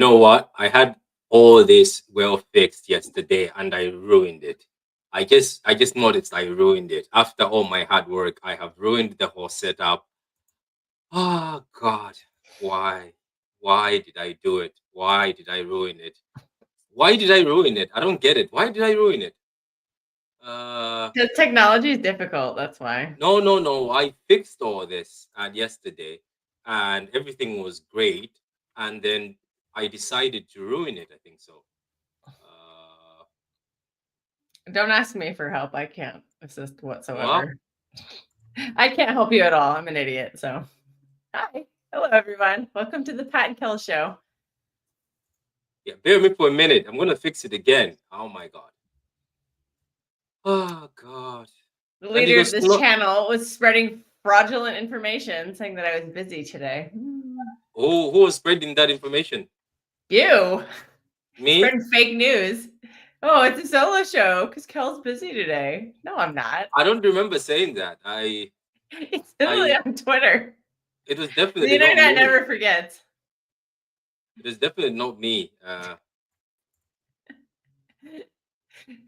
know what? I had all this well fixed yesterday and I ruined it. I just noticed I ruined it. After all my hard work, I have ruined the whole setup. Oh God. Why? Why did I do it? Why did I ruin it? Why did I ruin it? I don't get it. Why did I ruin it? The technology is difficult. That's why. No. I fixed all this yesterday, and everything was great. And then I decided to ruin it. I think so. Don't ask me for help. I can't assist whatsoever. Well, I can't help you at all. I'm an idiot. So, hi, hello everyone. Welcome to the Pat Kels show. yeah, bear with me for a minute. I'm gonna fix it again. Oh my god. Oh god. The And it leader of goes this channel was spreading fraudulent information, saying that I was busy today. Oh, who was spreading that information? You. Me? Spreading fake news. Oh, it's a solo show because Kel's busy today. No, I'm not. I don't remember saying that. It's literally on Twitter. It was definitely The internet not me. never forgets. It was definitely not me.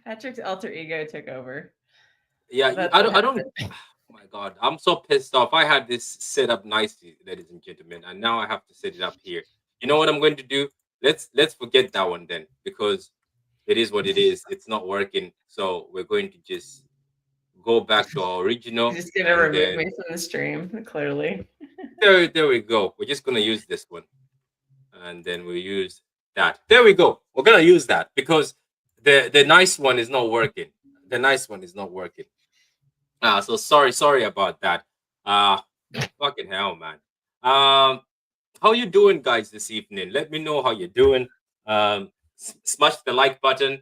Patrick's alter ego took over. Yeah, I don't. Oh my god, I'm so pissed off. I had this set up nicely, ladies and gentlemen, and now I have to set it up here. You know what I'm going to do? Let's forget that one then, because it is what it is. It's not working, so we're going to just go back to our original. He's just gonna remove me from the stream. Clearly. There we go. We're just gonna use this one, and then we use that. There we go. We're gonna use that because the nice one is not working. The nice one is not working. So sorry about that. Fucking hell, man. How you doing, guys, this evening? Let me know how you're doing. Smash the like button.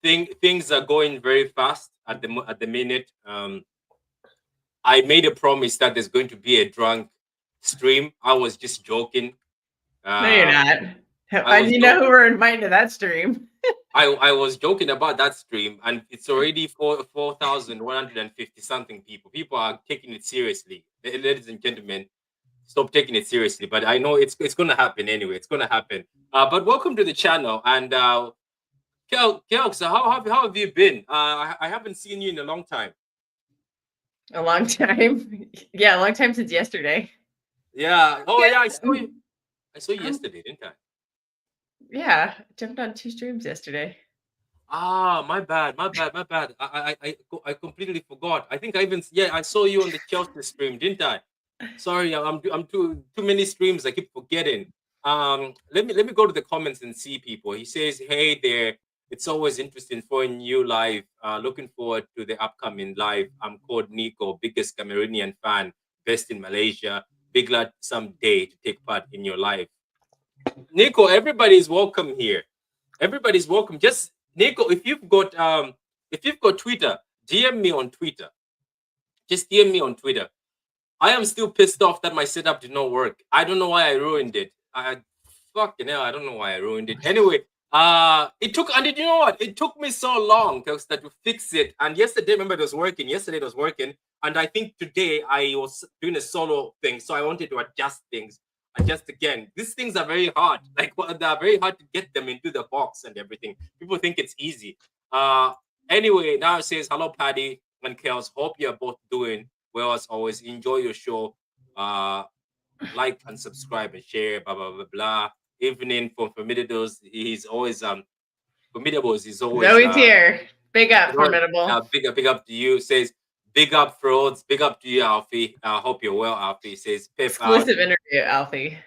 Things are going very fast at the minute. I made a promise that there's going to be a drunk stream. I was just joking. No, you're not. You know who we're inviting to that stream? I was joking about that stream, and it's already 4,150 something people. People are taking it seriously. Ladies and gentlemen, stop taking it seriously. But I know it's gonna happen anyway. It's gonna happen. But welcome to the channel. And Kels, how have you been? I haven't seen you in a long time. A long time. Yeah, a long time since yesterday. Yeah. Oh yeah, I saw you. I saw you yesterday, didn't I? Yeah, I jumped on 2 streams yesterday. My bad. I completely forgot. I think I saw you on the Chelsea stream, didn't I? Sorry, I'm too many streams. I keep forgetting. Let me go to the comments and see people. He says, "Hey there, it's always interesting following you live. Looking forward to the upcoming live. I'm called Nico, biggest Cameroonian fan, best in Malaysia. Big glad someday to take part in your live." Nico, everybody's welcome here. Everybody's welcome. Just Nico, if you've got Twitter, DM me on Twitter. Just DM me on Twitter. I am still pissed off that my setup did not work. I don't know why I ruined it. Fucking hell, I don't know why I ruined it. Anyway, did you know what? It took me so long to fix it. And yesterday, remember, it was working. Yesterday it was working. And I think today I was doing a solo thing. So I wanted to adjust things. Adjust again. These things are very hard. Like, they're very hard to get them into the box and everything. People think it's easy. Anyway, now it says, hello, Paddy and Kels. Hope you're both doing well as always. Enjoy your show. Like and subscribe and share, blah, blah, blah, blah. Evening from Formidables. He's always, Formidables is always. Zoe's here. Big up, Formidable. Big up to you. Says, big up, Frauds. Big up to you, Alfie. I hope you're well, Alfie. Says, Pep exclusive interview, Alfie.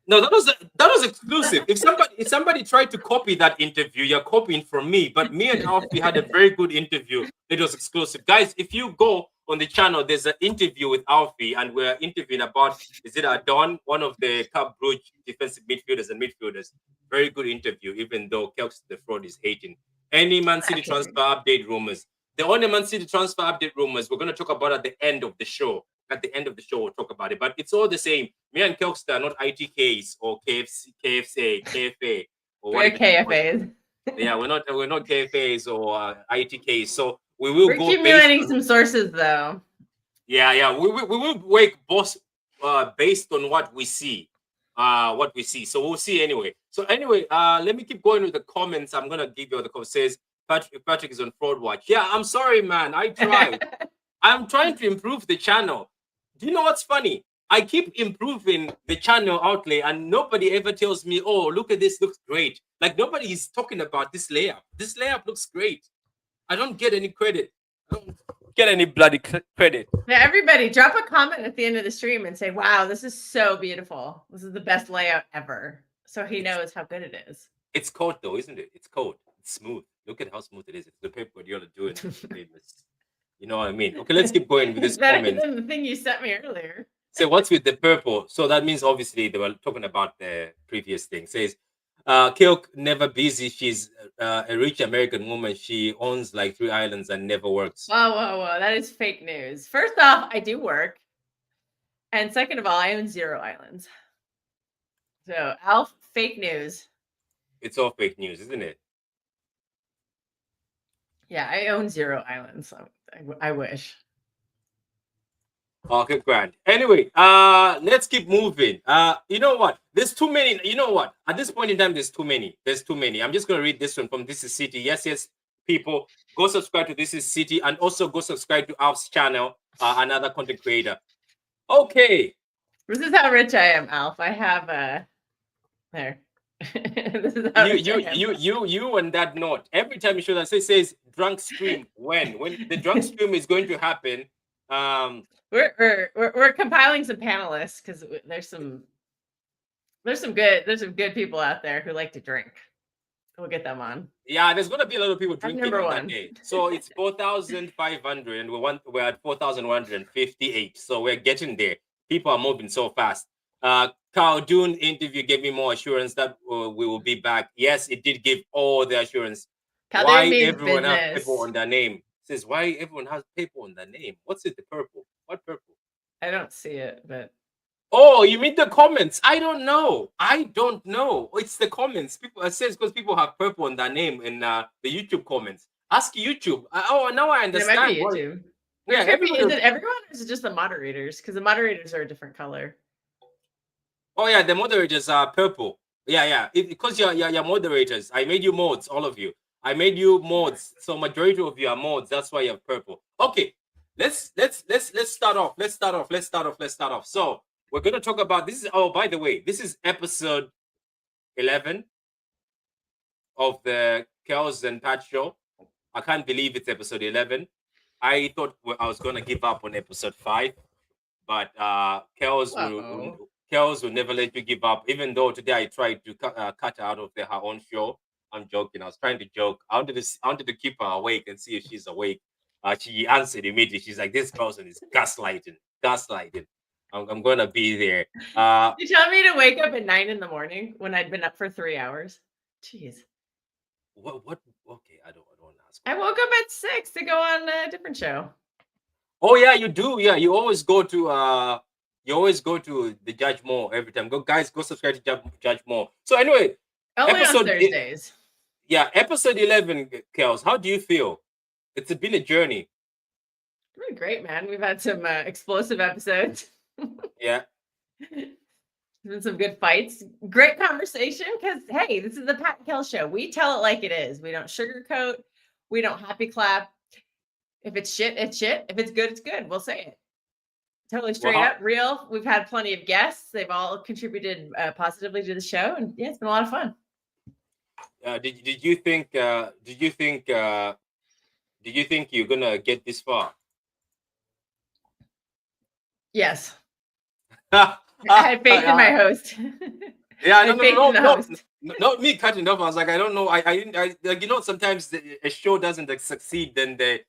No, that was exclusive. If somebody tried to copy that interview, you're copying from me. But me and Alfie had a very good interview. It was exclusive. Guys, if you go on the channel, there's an interview with Alfie, and we're interviewing about, is it Adon, one of the Club Brugge defensive midfielders and midfielders. Very good interview, even though Kels the Fraud is hating. Any Man City transfer update rumors. The only Man City transfer update rumors we're going to talk about at the end of the show. At the end of the show, we'll talk about it. But it's all the same. Me and Kelster are not ITKs or KFA. Or we're KFAs. Yeah, we're not KFAs or ITKs. So we're go accumulating some sources, though. Yeah. We will work both based on what we see. what we see. So we'll see anyway. So anyway, let me keep going with the comments. I'm gonna give you the comment. Says Patrick is on fraud watch. Yeah, I'm sorry, man. I tried. I'm trying to improve the channel. Do you know what's funny? I keep improving the channel outlay, and nobody ever tells me, "Oh, look at this, looks great." Like nobody is talking about this layup. This layup looks great. I don't get any credit. I don't get any bloody credit. Now, everybody, drop a comment at the end of the stream and say, "Wow, this is so beautiful. This is the best layout ever." So he knows how good it is. It's code though, isn't it? It's code. It's smooth. Look at how smooth it is. It's the paper you're doing. You know what I mean? Okay, let's keep going with this comment. Better than the thing you sent me earlier. So what's with the purple? So that means obviously they were talking about the previous thing. Says Kilk never busy. She's a rich American woman. She owns like 3 islands and never works. Whoa. That is fake news. First off, I do work. And second of all, I own 0 islands. So, Alf, fake news. It's all fake news, isn't it? Yeah, I own 0 islands. So I wish. Okay, grand. Anyway, let's keep moving. You know what? There's too many. You know what? At this point in time, there's too many. There's too many. I'm just gonna read this one from This Is City. Yes, people, go subscribe to This Is City, and also go subscribe to Alf's channel, another content creator. Okay. This is how rich I am, Alf. I have there. This is how you and that note. Every time you show that, it says drunk stream. When the drunk stream is going to happen? We're compiling some panelists because there's some good people out there who like to drink. We'll get them on. Yeah, there's gonna be a lot of people drinking on that day. So it's 4,500, and we're at 4,158. So we're getting there. People are moving so fast. Carl Dune interview gave me more assurance that we will be back. Yes, it did give all the assurance. Why everyone has paper on their name? Says why everyone has paper on their name. What's it? The purple? What purple? I don't see it, but oh, you mean the comments? I don't know. It's the comments. People it says because people have purple on their name in the YouTube comments. Ask YouTube. Now I understand. It might be YouTube. Yeah, is it everyone or is it just the moderators? Because the moderators are a different color. Oh yeah, the moderators are purple. Yeah. Because you're moderators. I made you mods, all of you. I made you mods. So majority of you are mods. That's why you have purple. Okay. Let's start off. Let's start off. So we're gonna talk about this. By the way, this is episode 11 of the Kels and Pat show. I can't believe it's episode 11. I thought I was gonna give up on episode 5, but Kels will never let you give up. Even though today I tried to cut her out of her own show. I'm joking. I was trying to joke. I wanted to keep her awake and see if she's awake. She answered immediately. She's like, "This person is gaslighting. I'm gonna be there." You tell me to wake up at 9 in the morning when I'd been up for 3 hours. Jeez. What? Okay, I don't want to ask. I woke up at 6 to go on a different show. Oh yeah, you do. Yeah, you always go to the Judge Moore every time. Go subscribe to Judge Moore. So anyway, only on Thursdays. Episode 11, Kels. How do you feel? It's been a journey. It's been great, man. We've had some explosive episodes. Yeah. Been some good fights. Great conversation because, hey, this is the Pat Kels show. We tell it like it is. We don't sugarcoat. We don't happy clap. If it's shit, it's shit. If it's good, it's good. We'll say it. Totally straight up, real. We've had plenty of guests. They've all contributed positively to the show. And yeah, it's been a lot of fun. Did you think you're gonna get this far? Yes. I had faith in my host. Yeah, no, not me cutting off. I was like, I don't know. I like, sometimes a show doesn't succeed, then they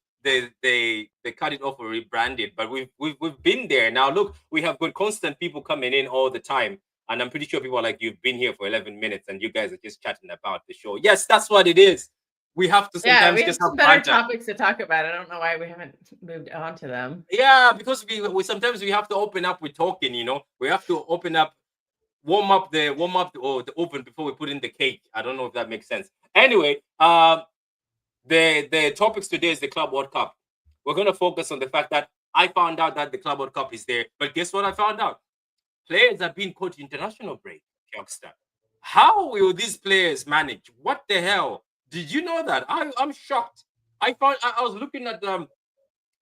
cut it off or rebrand it. But we've been there. Now look, we have good constant people coming in all the time. And I'm pretty sure people are like, you've been here for 11 minutes and you guys are just chatting about the show. Yes, that's what it is. We have to sometimes just have better topics to talk about. I don't know why we haven't moved on to them. Yeah, because we sometimes we have to open up with talking, We have to open up, warm up the open before we put in the cake. I don't know if that makes sense. Anyway, the topics today is the Club World Cup. We're going to focus on the fact that I found out that the Club World Cup is there. But guess what I found out? players are being called to international break, youngster. How will these players manage? What the hell? Did you know that? I'm shocked. I was looking at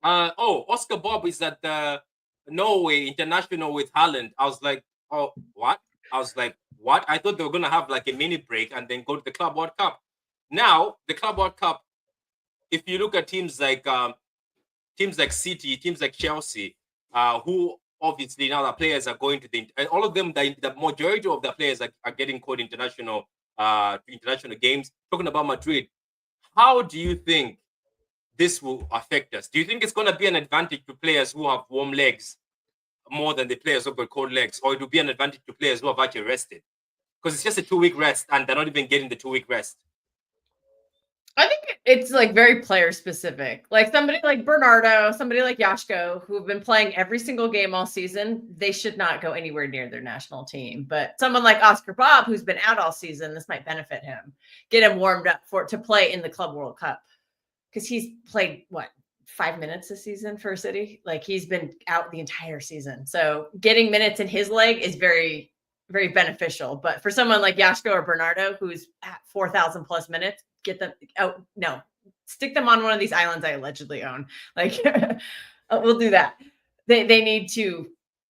Oscar Bob is at Norway international with Holland. I was like, oh, what? I was like, what? I thought they were gonna have like a mini break and then go to the Club World Cup. Now the Club World Cup, if you look at teams like City, teams like Chelsea, who obviously now the players are going to all of them, the majority of the players are getting called international games. Talking about Madrid, how do you think this will affect us? Do you think it's going to be an advantage to players who have warm legs more than the players who've got cold legs, or it will be an advantage to players who have actually rested? Because it's just a 2-week rest and they're not even getting the 2-week rest. I think it's like very player specific. Like somebody like Bernardo, somebody like Yashko, who have been playing every single game all season, they should not go anywhere near their national team. But someone like Oscar Bob, who's been out all season, this might benefit him, get him warmed up to play in the Club World Cup. Because he's played 5 minutes this season for City. Like he's been out the entire season. So getting minutes in his leg is very, very beneficial. But for someone like Yashko or Bernardo, who's at 4,000 plus minutes, get them out. No, stick them on one of these islands I allegedly own. Like we'll do that. They need to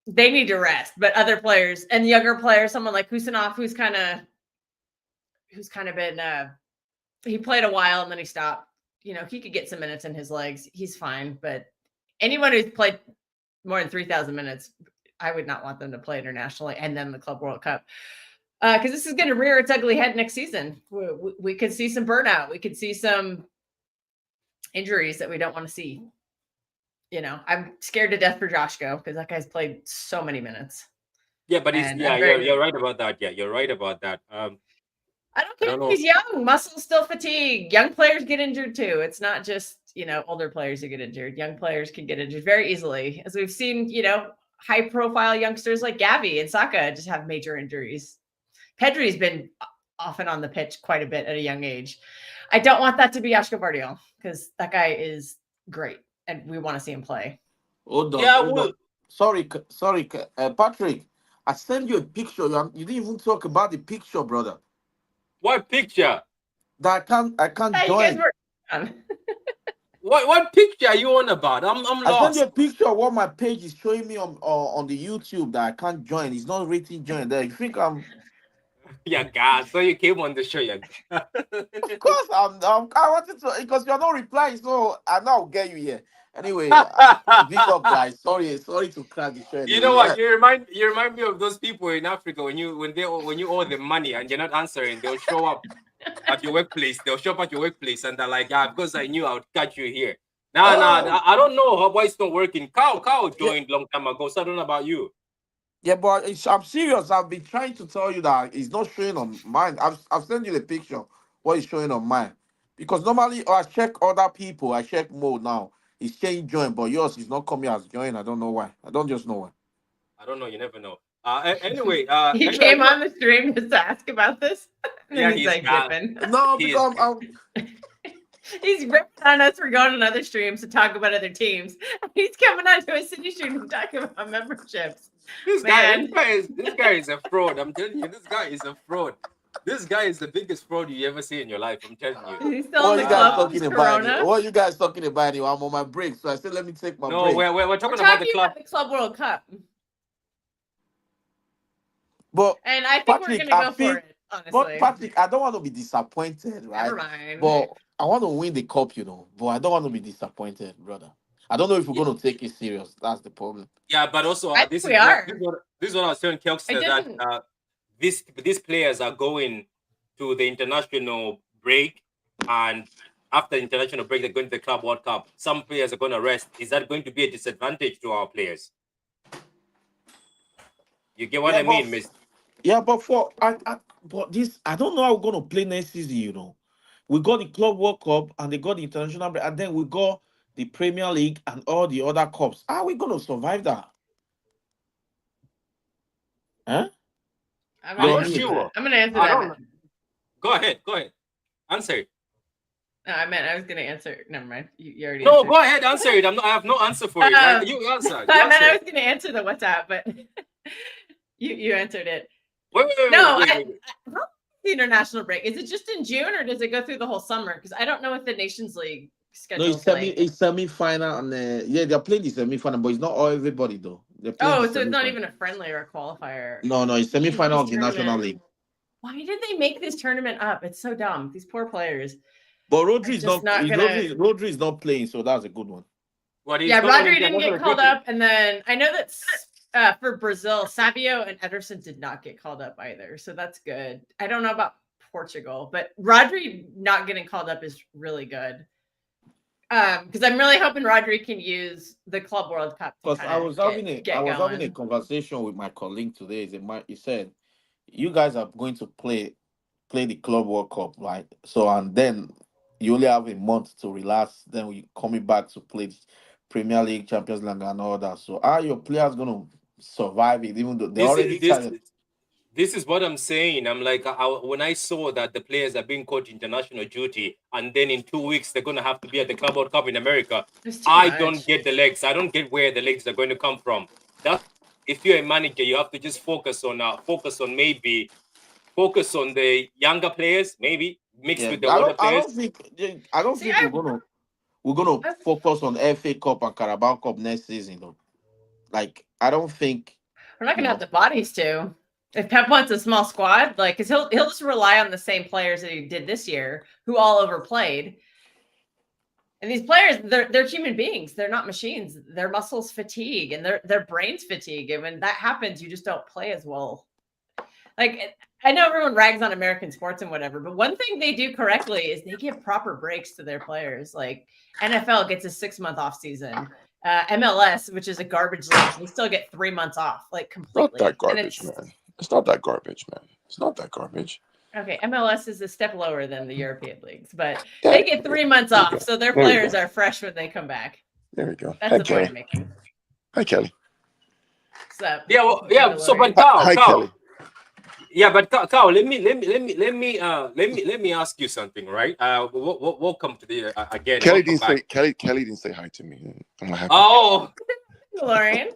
rest. But other players and younger players, someone like Kusanov, who's kind of been he played a while and then he stopped. You know, he could get some minutes in his legs. He's fine. But anyone who's played more than 3,000 minutes, I would not want them to play internationally and then the Club World Cup. Because this is going to rear its ugly head next season. We could see some burnout. We could see some injuries that we don't want to see. You know, I'm scared to death for Joshko because that guy's played so many minutes. Yeah, but you're right about that. Yeah, you're right about that. I don't care if he's young. Muscles still fatigue. Young players get injured too. It's not just, older players who get injured. Young players can get injured very easily. As we've seen, high profile youngsters like Gavi and Saka just have major injuries. Pedri's been often on the pitch quite a bit at a young age. I don't want that to be Joshko Bardiol because that guy is great and we want to see him play. Hold on. Sorry, Patrick. I sent you a picture. You didn't even talk about the picture, brother. What picture? That I can't join. What picture are you on about? I'm lost. I sent you a picture of what my page is showing me on the YouTube that I can't join. It's not written join there. You think I'm? Yeah, God. So you came on the show, yeah. Of course, I wanted to because you're not replying, so I now get you here. Anyway, big up, guys. Sorry to crack the show. You know what? You remind me of those people in Africa when you owe them money and you're not answering, they'll show up at your workplace. They'll show up at your workplace and they're like, because I knew I would catch you here. I don't know why it's not working. Cow joined long time ago, so I don't know about you. Yeah, but I'm serious. I've been trying to tell you that it's not showing on mine. I've sent you the picture. What is showing on mine? Because normally I check other people. I check mode now. It's saying join, but yours is not coming as join. I don't know why. I don't just know why. I don't know. You never know. Anyway, he came on the stream just to ask about this. Yeah, he's like dipping. No, because he's ripping on us for going on other streams to talk about other teams. He's coming onto a city stream to talk about memberships. This guy is a fraud. I'm telling you, this guy is a fraud. This guy is the biggest fraud you ever see in your life. I'm telling you. He's still in the club. What are you guys talking about anyway? I'm on my break, so I said let me take my break. No, we're talking about the Club World Cup. But and I think we're gonna go for it. Honestly. But Patrick, I don't want to be disappointed, right? Never mind. But I want to win the cup, But I don't want to be disappointed, brother. I don't know if we're going to take it serious. That's the problem. Yeah, but also this is what I was telling Kelster that these players are going to the international break, and after the international break, they're going to the Club World Cup. Some players are going to rest. Is that going to be a disadvantage to our players? You get what I mean, Miss? Yeah, but but this, I don't know how we're going to play next season. We got the Club World Cup and they got the international break, and then we got the Premier League and all the other cups. How are we going to survive that? Huh? I'm not sure. I'm going to answer that. Go ahead. Answer it. No, I was going to answer. Never mind. You already No, answered. Go ahead. Answer it. I have no answer for it. You answer. I was going to answer the WhatsApp, but You answered it. Wait. How the international break? Is it just in June or does it go through the whole summer? Because I don't know what the Nations League schedule No, is like. it's semi-final, and yeah, they're playing the semi-final, but it's not all everybody though. They're playing Oh, the so it's not semi-final. even a friendly or a qualifier. No, it's semi-final of the Tournament. National League. Why did they make this tournament up? It's so dumb. These poor players. But Rodri is just not gonna- Rodri is not playing, so that's a good one. Yeah, Rodri didn't get called up, and then I know that for Brazil, Savio and Ederson did not get called up either, so that's good. I don't know about Portugal, but Rodri not getting called up is really good. Because I'm really hoping Rodri can use the Club World Cup. Because I was having a conversation with my colleague today. He said, "You guys are going to play the Club World Cup, right? So and then you only have a month to relax. Then we coming back to play Premier League, Champions League, and all that. So are your players going to survive it? Even though they already started." This is what I'm saying. I'm like, when I saw that the players are being called international duty, and then in 2 weeks they're going to have to be at the Club World Cup in America, I don't get the legs. I don't get where the legs are going to come from. That's if you're a manager, you have to just focus on the younger players, maybe mixed with the older players. I don't think we're gonna focus on FA Cup and Carabao Cup next season though. Like I don't think we're not gonna have the bodies to. If Pep wants a small squad, like, because he'll just rely on the same players that he did this year, who all overplayed. And these players, they're human beings. They're not machines. Their muscles fatigue and their brains fatigue. And when that happens, you just don't play as well. Like, I know everyone rags on American sports and whatever, but one thing they do correctly is they give proper breaks to their players. Like NFL gets a 6-month off season. MLS, which is a garbage league, they still get 3 months off, like completely. Not that garbage, man. It's not that garbage, man. It's not that garbage. Okay, MLS is a step lower than the European leagues, but they get 3 months off, so their players are fresh when they come back. There we go. That's the point I'm making. Hi, Kelly. So So, but Carl, hi, Kelly. Yeah, but Carl, let me ask you something, right? Welcome to the again. Kelly didn't say hi to me. I'm not happy. Oh, Lauren.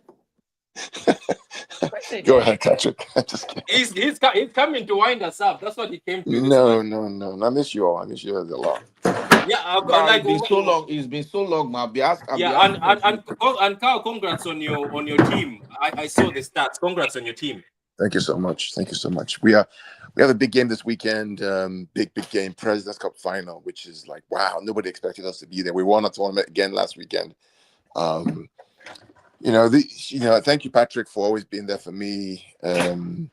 Go ahead, Patrick. I'm just kidding. He's coming to wind us up. That's what he came to. No. I miss you all. I miss you a lot. Yeah, it's been so long. It's been so long, man. And Carl, congrats on your team. I saw the stats. Congrats on your team. Thank you so much. We have a big game this weekend. Big game, President's Cup final, which is like, wow, nobody expected us to be there. We won a tournament again last weekend. Thank you, Patrick, for always being there for me. The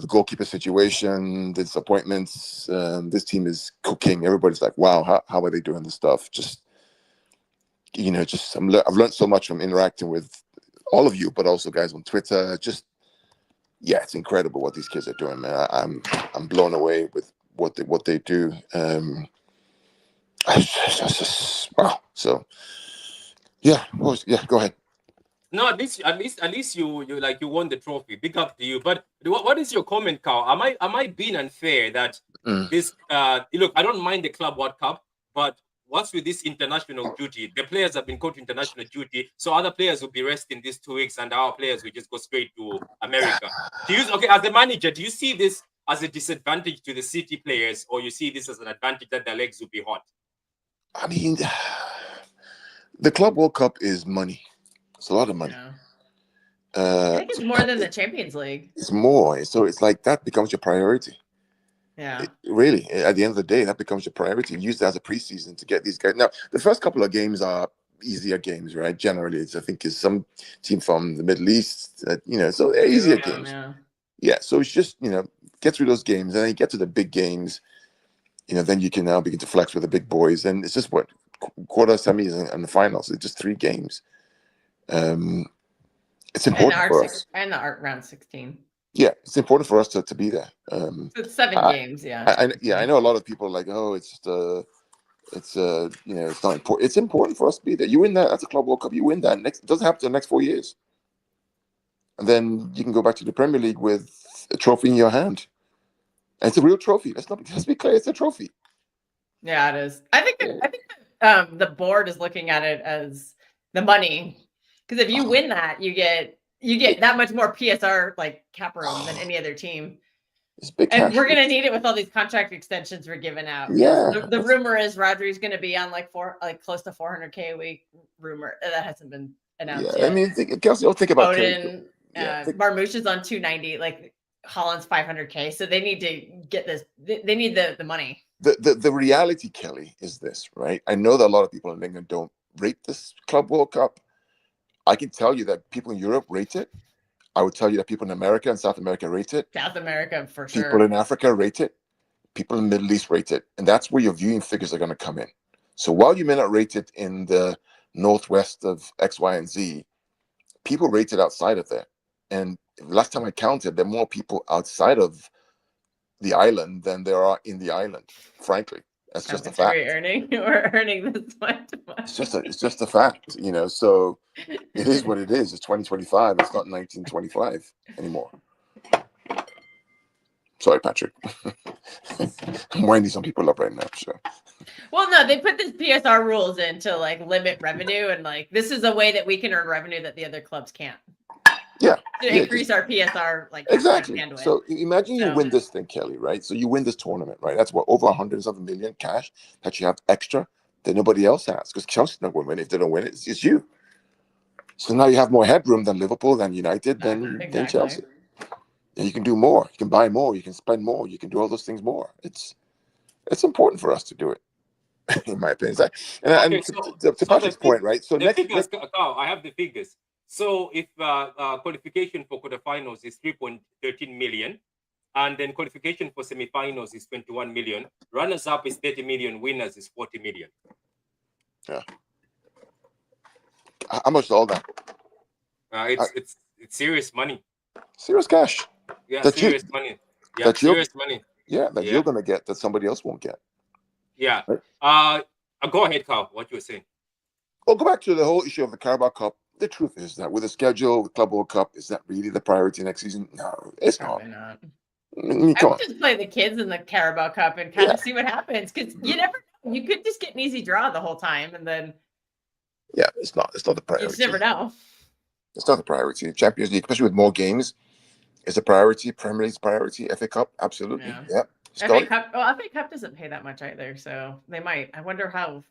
goalkeeper situation, the disappointments. This team is cooking. Everybody's like, wow, how are they doing this stuff? I've learned so much from interacting with all of you, but also guys on Twitter. It's incredible what these kids are doing, man. I'm blown away with what they do. Wow. So, go ahead. No, at least you won the trophy. Big up to you. But what is your comment, Carl? Am I being unfair that this? Look, I don't mind the Club World Cup, but what's with this international duty? The players have been called to international duty, so other players will be resting these 2 weeks, and our players will just go straight to America. As a manager, do you see this as a disadvantage to the City players, or you see this as an advantage that their legs will be hot? I mean, the Club World Cup is money. It's a lot of money. Yeah. I think it's more than the Champions League. It's more. So it's like that becomes your priority. Yeah. Really, at the end of the day, that becomes your priority. Use that as a preseason to get these guys. Now, the first couple of games are easier games, right? Generally, I think it's some team from the Middle East, so they're easier games. Yeah. So it's just, get through those games, and then you get to the big games, then you can now begin to flex with the big boys. And it's just quarter, semis, and the finals. It's just 3 games. It's important for us. And the round 16. Yeah, it's important for us to be there. So it's 7 games, yeah. I know a lot of people are like, oh, it's not important. It's important for us to be there. You win that, that's a Club World Cup. You win that. It doesn't happen to the next 4 years. And then you can go back to the Premier League with a trophy in your hand. And it's a real trophy. Let's be clear, it's a trophy. Yeah, it is. I think the board is looking at it as the money. Because if you win that, you get you get that much more PSR like cap room than any other team. It's big And cash. we're gonna need it with all these contract extensions we're giving out. Yeah. The rumor is Rodri's gonna be on like close to 400K a week. Rumor that hasn't been announced yet. I mean, Kelsey, don't think about Odin, Yeah. Marmouche is on 290. Like Holland's 500K. So they need to get this. They need the money. The reality, Kelly, is this, right? I know that a lot of people in England don't rate this Club World Cup. I can tell you that people in Europe rate it. I would tell you that people in America and South America rate it. South America, for sure. People in Africa rate it. People in the Middle East rate it. And that's where your viewing figures are going to come in. So while you may not rate it in the northwest of X, Y, and Z, people rate it outside of there. And last time I counted, there are more people outside of the island than there are in the island, frankly. That's just a fact. We're earning this much. It's just a fact, you know. So it is what it is. It's 2025. It's not 1925 anymore. Sorry, Patrick. I'm winding some people up right now. So. Well, no, they put this PSR rules in to like limit revenue, and like this is a way that we can earn revenue that the other clubs can't. Yeah. To increase our PSR, like exactly. bandwidth. So imagine you win this thing, Kelly, right? So you win this tournament, right? That's what, over 100 million cash that you have extra that nobody else has, because Chelsea's not going to win. If they don't win it, it's you. So now you have more headroom than Liverpool, than United, than Chelsea. And you can do more. You can buy more. You can spend more. You can do all those things more. It's important for us to do it, in my opinion. To Patrick's point, right? So I have the figures. So if qualification for quarterfinals is 3.13 million, and then qualification for semifinals is 21 million, runners-up is 30 million, winners is 40 million. Yeah. How much is all that? It's serious money. Serious cash. Yeah, serious money. Yeah, serious money. Yeah, that you're going to get that somebody else won't get. Yeah. Right? Go ahead, Carl, what you were saying. Well, go back to the whole issue of the Carabao Cup. The truth is that with the schedule, the Club World Cup, is that really the priority next season? No, it's Probably not. I would just play the kids in the Carabao Cup and kind of see what happens, because you never know. You could just get an easy draw the whole time, and then it's not the priority. You just never know. It's not the priority. Champions League, especially with more games, is a priority. Premier League's priority. FA Cup, absolutely. Yeah. FA Cup doesn't pay that much either, so they might. I wonder how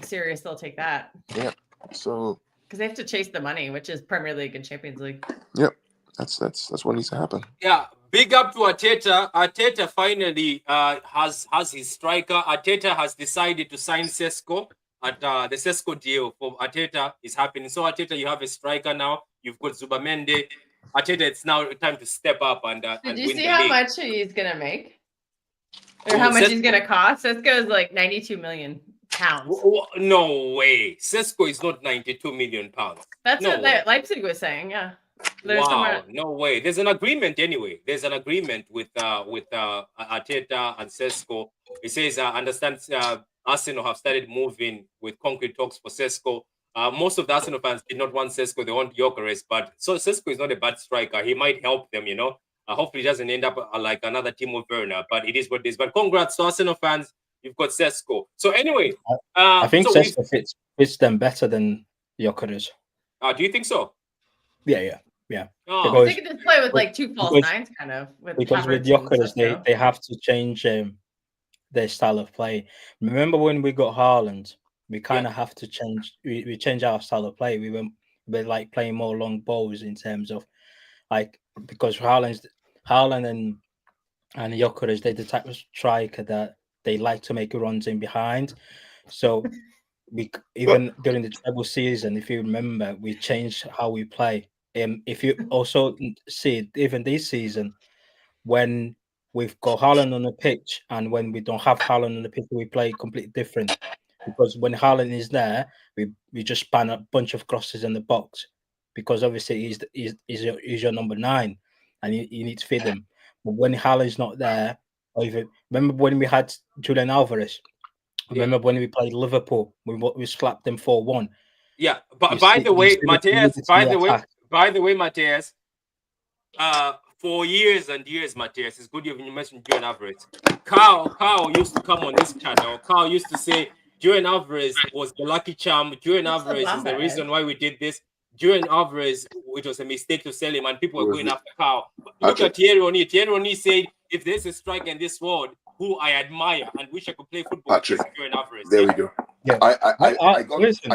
serious they'll take that. Yeah. So because they have to chase the money, which is Premier League and Champions League. Yep, that's what needs to happen. Yeah, big up to Arteta. Arteta finally has his striker. Arteta has decided to sign Sesko. At the Sesko deal for Arteta is happening. So Arteta, you have a striker now. You've got Zubamende. Arteta, it's now time to step up and Did you win see the how league. much he's gonna make, or how much he's gonna cost? Sesko is like 92 million pounds. No way. Sesko is not 92 million pounds. That's what Leipzig was saying. Yeah. Wow, no way. There's an agreement anyway. There's an agreement with Arteta and Sesko. It says understand Arsenal have started moving with concrete talks for Sesko. Most of the Arsenal fans did not want Sesko; they want Gyökeres. But so Sesko is not a bad striker. He might help them, you know. Hopefully, he doesn't end up like another Timo Werner. But it is what it is. But congrats to Arsenal fans. You've got Sesko. So anyway, I think Sesko fits them better than Gyökeres. Do you think so? Yeah. Oh, they could just play with like two false nines, kind of. Because with Gyökeres, they have to change their style of play. Remember when we got Haaland, we kind of have to change. We change our style of play. We're like playing more long balls in terms of like, because Haaland and Gyökeres, they're the type of striker that they like to make runs in behind. So even during the treble season, if you remember, we changed how we play. If you also see, even this season, when we've got Haaland on the pitch and when we don't have Haaland on the pitch, we play completely different. Because when Haaland is there, we just span a bunch of crosses in the box. Because obviously he's your number 9, and you need to feed him. But when Haaland's not there, or even remember when we had Julian Alvarez. Remember when we played Liverpool, we slapped them 4-1. Yeah, but by the way, Matthias. By the way, Matthias. For years and years, Matthias, it's good you mentioned Julian Alvarez. Carl used to come on this channel. Carl used to say Julian Alvarez was the lucky charm. Julian Alvarez is the reason why we did this. Julian Alvarez, which was a mistake to sell him, and people were going after Carl. Look Okay. at Thierry Henry. Thierry Henry said, if there's a striker in this world who I admire and wish I could play football, Patrick, it's Julian Alvarez. there we go. Yeah. I got listen.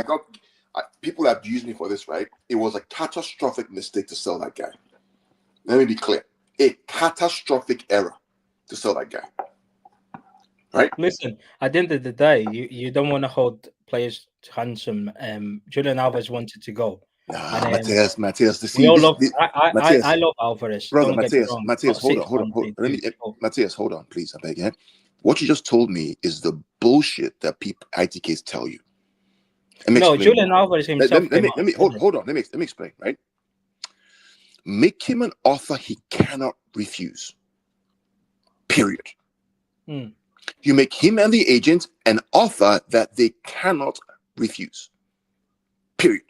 people have used me for this, right? It was a catastrophic mistake to sell that guy. Let me be clear. A catastrophic error to sell that guy. Right? Listen, at the end of the day, you don't want to hold players to ransom. Julian Alvarez wanted to go. Nah, And, Matthias. We all love. Matthias, I love Alvarez. brother, Don't get me wrong. Matthias, hold on. Matthias, hold on, please. I beg you. What you just told me is the bullshit that people ITKs tell you. No, Julian Alvarez himself. Let me hold on. Let me explain. Right? Make him an offer he cannot refuse. Period. You make him and the agent an offer that they cannot refuse. Period.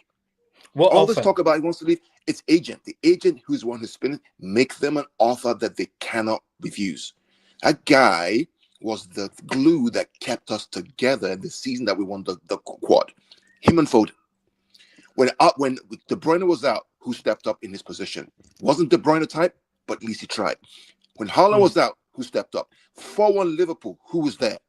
What All offer? this talk about he wants to leave, it's agent. The agent who's the one who's spinning, make them an offer that they cannot refuse. That guy was the glue that kept us together in the season that we won the quad. Him and Foden. When De Bruyne was out, who stepped up in his position? Wasn't De Bruyne type, but at least he tried. When Haaland was out, who stepped up? 4-1 Liverpool, who was there?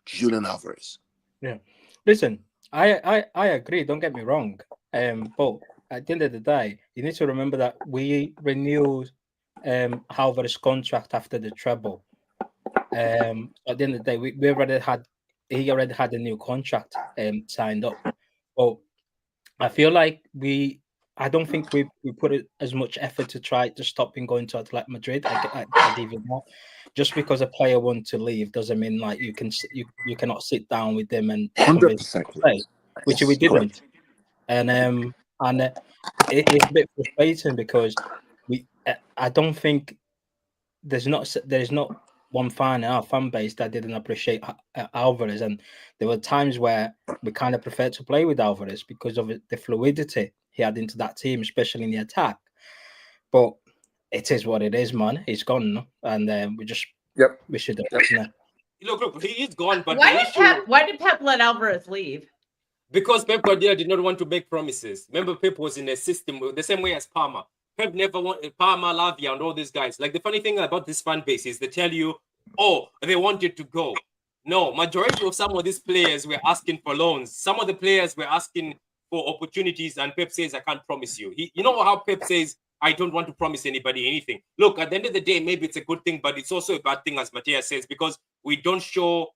Julian Alvarez. Yeah. Listen, I agree. Don't get me wrong. But at the end of the day, you need to remember that we renewed Alvarez's contract after the treble. At the end of the day, he already had a new contract signed up. But I feel like I don't think we put it as much effort to try to stop him going to Atletico Madrid. I'd even more. Just because a player wants to leave doesn't mean like you cannot sit down with them and 100% play, which we didn't. And it's a bit frustrating because I don't think there's not one fan in our fan base that didn't appreciate Alvarez, and there were times where we kind of preferred to play with Alvarez because of the fluidity he had into that team, especially in the attack. But it is what it is, man. He's gone, and we should have. Look, he is gone. But why did Pep let Alvarez leave? Because Pep Guardiola did not want to make promises. Remember, Pep was in a system the same way as Parma. Pep never wanted Parma, Lavia, and all these guys. Like, the funny thing about this fan base is they tell you, oh, they wanted to go. No, majority of some of these players were asking for loans. Some of the players were asking for opportunities, and Pep says, I can't promise you. You know how Pep says, I don't want to promise anybody anything. Look, at the end of the day, maybe it's a good thing, but it's also a bad thing, as Matthias says, because we don't show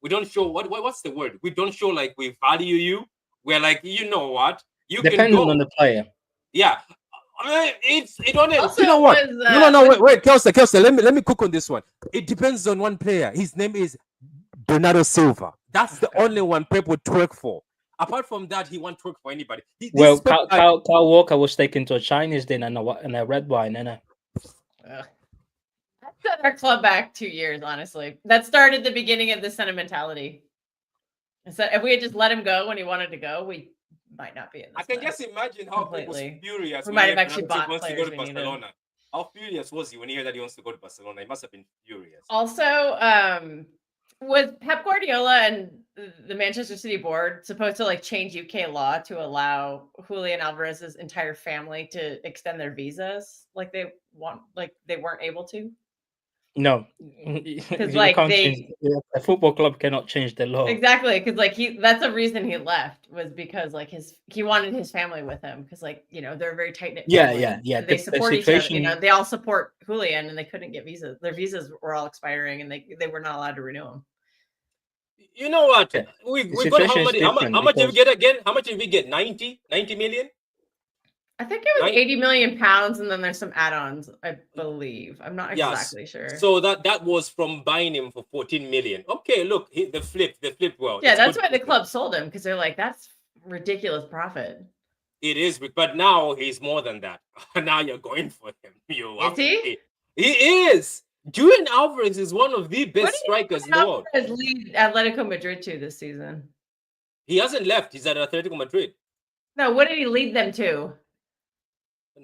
what's the word? We don't show like we value you. We're like, you know what? Depending on the player. Yeah. It only, Also, you know what? was, Wait, Kelsey, let me cook on this one. It depends on one player. His name is Bernardo Silva. That's the only one Pep would twerk for. Apart from that, he won't twerk for anybody. Kyle Walker was taken to a Chinese dinner and a red wine, and That set our club back 2 years, honestly. That started the beginning of the sentimentality. So if we had just let him go when he wanted to go, we might not be in this. I can just imagine how he was furious. We might have actually bought wants to go to players we needed. Barcelona. How furious was he when he heard that he wants to go to Barcelona? He must have been furious. Also, was Pep Guardiola and the Manchester City board supposed to like change UK law to allow Julian Alvarez's entire family to extend their visas like they weren't able to? No, because like a football club cannot change the law. Exactly, because like that's a reason he left, was because like he wanted his family with him, because like, you know, they're a very tight knit. Yeah. They support each other. You know, they all support Julian, and they couldn't get visas. Their visas were all expiring, and they were not allowed to renew them. You know what? We got how much did we get again? How much did we get? 90 million? I think it was 80 million pounds, and then there's some add-ons, I believe. I'm not exactly sure. So that was from buying him for 14 million. Okay, look, the flip well. Yeah, that's why the club sold him, because they're like, that's ridiculous profit. It is, but now he's more than that. Now you're going for him. Is he? He is. Julian Alvarez is one of the best strikers in the world. What did Alvarez lead Atletico Madrid to this season? He hasn't left. He's at Atletico Madrid. No, what did he lead them to?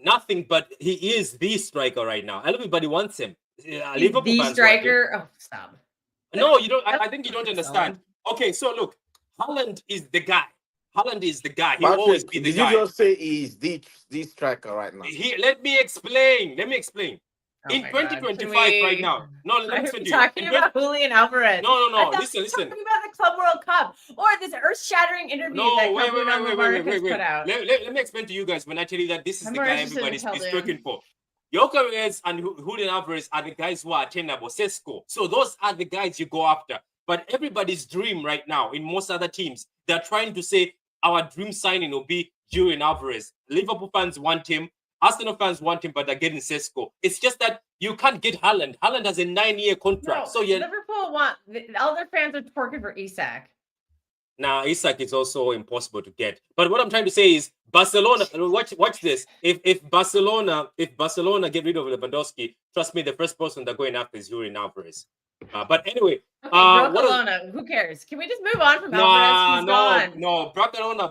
Nothing, but he is the striker right now. Everybody wants him. Liverpool the fans striker? Oh, stop. No, you don't. I think you don't understand. Okay, so look, Haaland is the guy. Haaland is the guy. He'll always be the did guy. you just say he's the striker right now? Let me explain. Oh In my God. 2025 right now. No, let me Are explain we to you. talking about Julian Alvarez? No. I thought Listen. we were talking about the Club World Cup or this earth-shattering interview that Wait. put out. Let me explain to you guys when I tell you that this is I'm the more guy interested in everybody is Keldon. looking for. Gyökeres and Julian Alvarez are the guys who are attainable. Sesko. So those are the guys you go after. But everybody's dream right now in most other teams, they're trying to say our dream signing will be Julian Alvarez. Liverpool fans want him. Arsenal fans want him, but they're getting Sesko. It's just that you can't get Haaland. Haaland has a 9-year contract. No, so Liverpool all their fans are twerking for Isak. Now, Isak is also impossible to get. But what I'm trying to say is Barcelona, watch this. If Barcelona get rid of Lewandowski, trust me, the first person they're going after is Julian Alvarez. But anyway, Barcelona, who cares? Can we just move on from Alvarez? He's gone. No, Barcelona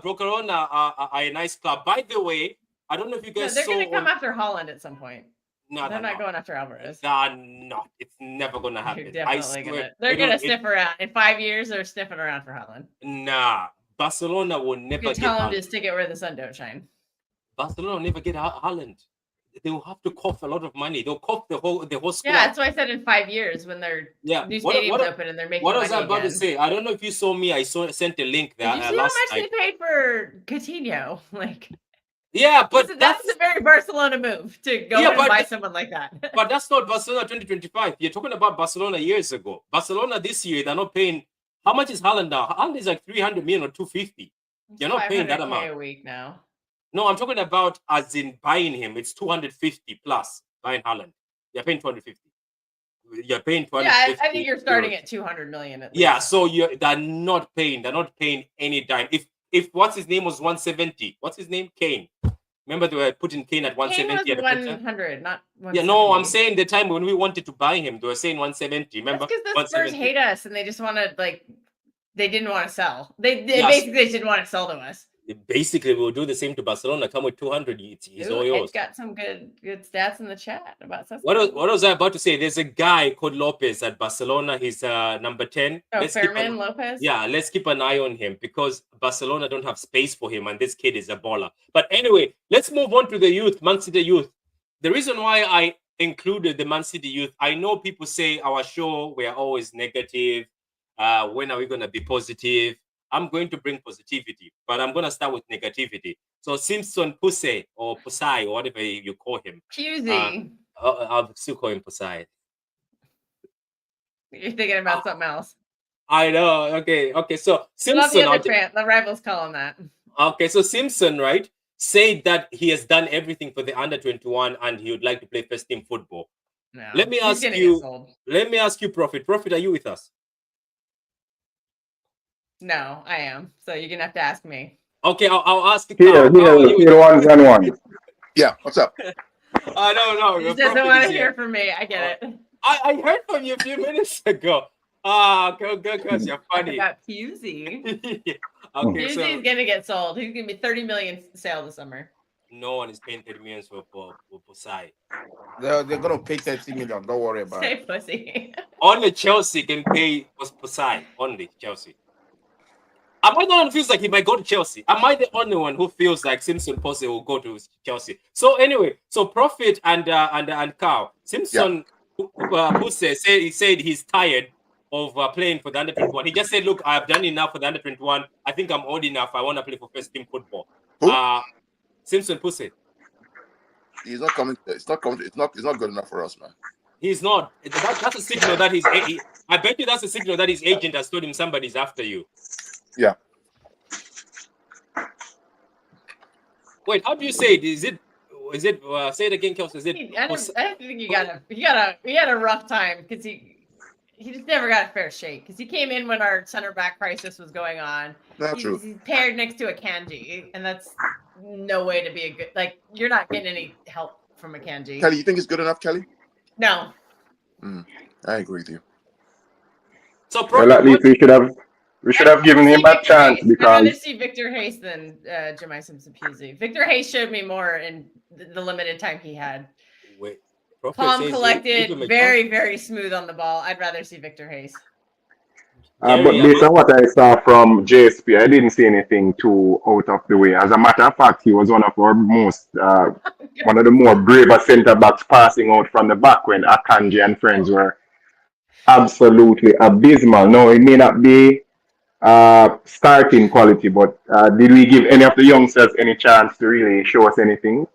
are a nice club. By the way, I don't know if you guys they're going to come after Haaland at some point. No, they're not going after Alvarez. No, it's never going to happen. They're going to sniff around. In 5 years, they're sniffing around for Haaland. Nah, Barcelona will never get tell them Haaland. to stick it where the sun don't shine. Barcelona will never get Haaland. They will have to cough a lot of money. They'll cough the whole squad. Yeah, that's why I said in 5 years when their new stadium's open and they're making money. What was I about to say? I don't know if you saw me. I sent a link there. Did you see how much they paid for Coutinho? Yeah, but that's a very Barcelona move to go and buy someone like that. But that's not Barcelona 2025. You're talking about Barcelona years ago. Barcelona this year, they're not paying. How much is Haaland now? Haaland is like 300 million or 250. You're not paying that amount a week now. No, I'm talking about as in buying him. It's 250 plus buying Haaland. You're paying 250. You're paying 250. Yeah, I think you're starting at 200 million at least. Yeah, so they're not paying any dime. If what's his name was 170, what's his name? Kane. Remember they were putting Kane at 170. Kane was 100, not 170. Yeah, no, I'm saying the time when we wanted to buy him, they were saying 170. Remember? That's because the Spurs hate us and they just want to they didn't want to sell. They basically didn't want to sell to us. Basically, we'll do the same to Barcelona. Come with 200, it's all yours. It's got some good stats in the chat about Sesko. What was I about to say? There's a guy called Lopez at Barcelona. He's number 10. Oh, Fermin Lopez? Yeah, let's keep an eye on him because Barcelona don't have space for him, and this kid is a baller. But anyway, let's move on to the youth, Man City youth. The reason why I included the Man City youth, I know people say our show, we are always negative. When are we going to be positive? I'm going to bring positivity, but I'm going to start with negativity. So Simpson Pusey or Pusai or whatever you call him. Pusey. I'll still call him Pusai. You're thinking about something else. I know. Okay. So Simpson. The rivals call him that. Okay, so Simpson, right, said that he has done everything for the under-21 and he would like to play first team football. No, let me ask you, Prophet. Prophet, are you with us? No, I am. So you're gonna have to ask me. Okay, I'll ask you. Here, one. Yeah, what's up? No. He doesn't want to hear from me. I get it. I heard from you a few minutes ago. Go, because you're funny. About Pusey. Okay, Pusey's gonna get sold. He's gonna be 30 million sale this summer. No one is paying 30 million for Pusai. They're gonna pay 30 million. Don't worry about it. Pussy. Only Chelsea can pay Pusai. Only Chelsea. Am I the one who feels like he might go to Chelsea? Am I the only one who feels like Simpson Pusey will go to Chelsea? So anyway, so Prophet and Carl, Simpson Pusey said he's tired of playing for the under-21. He just said, "Look, I've done enough for the under-21. I think I'm old enough. I want to play for first team football." Simpson Pusey. He's not coming. It's not good enough for us, man. He's not. That's a signal that I bet you that's a signal that his agent has told him somebody's after you. Yeah. Wait, how do you say it? Is it? Say it again, Kels. Is it? I think he had a rough time because he just never got a fair shake because he came in when our center back crisis was going on. That's true. He's paired next to a Kanji, and that's no way to be a good. You're not getting any help from a Kanji. Kelly, you think it's good enough, Kelly? No. I agree with you. So well, at least we should have given him a chance because I'd rather see Victor Hayes than Jemai Simpson Pusey. Victor Hayes showed me more in the limited time he had. Wait, calm, collected, very, very smooth on the ball. I'd rather see Victor Hayes. But based on what I saw from JSP, I didn't see anything too out of the way. As a matter of fact, he was one of our one of the more braver centre backs passing out from the back when Akanji and friends were absolutely abysmal. No, it may not be starting quality, but did we give any of the youngsters any chance to really show us anything?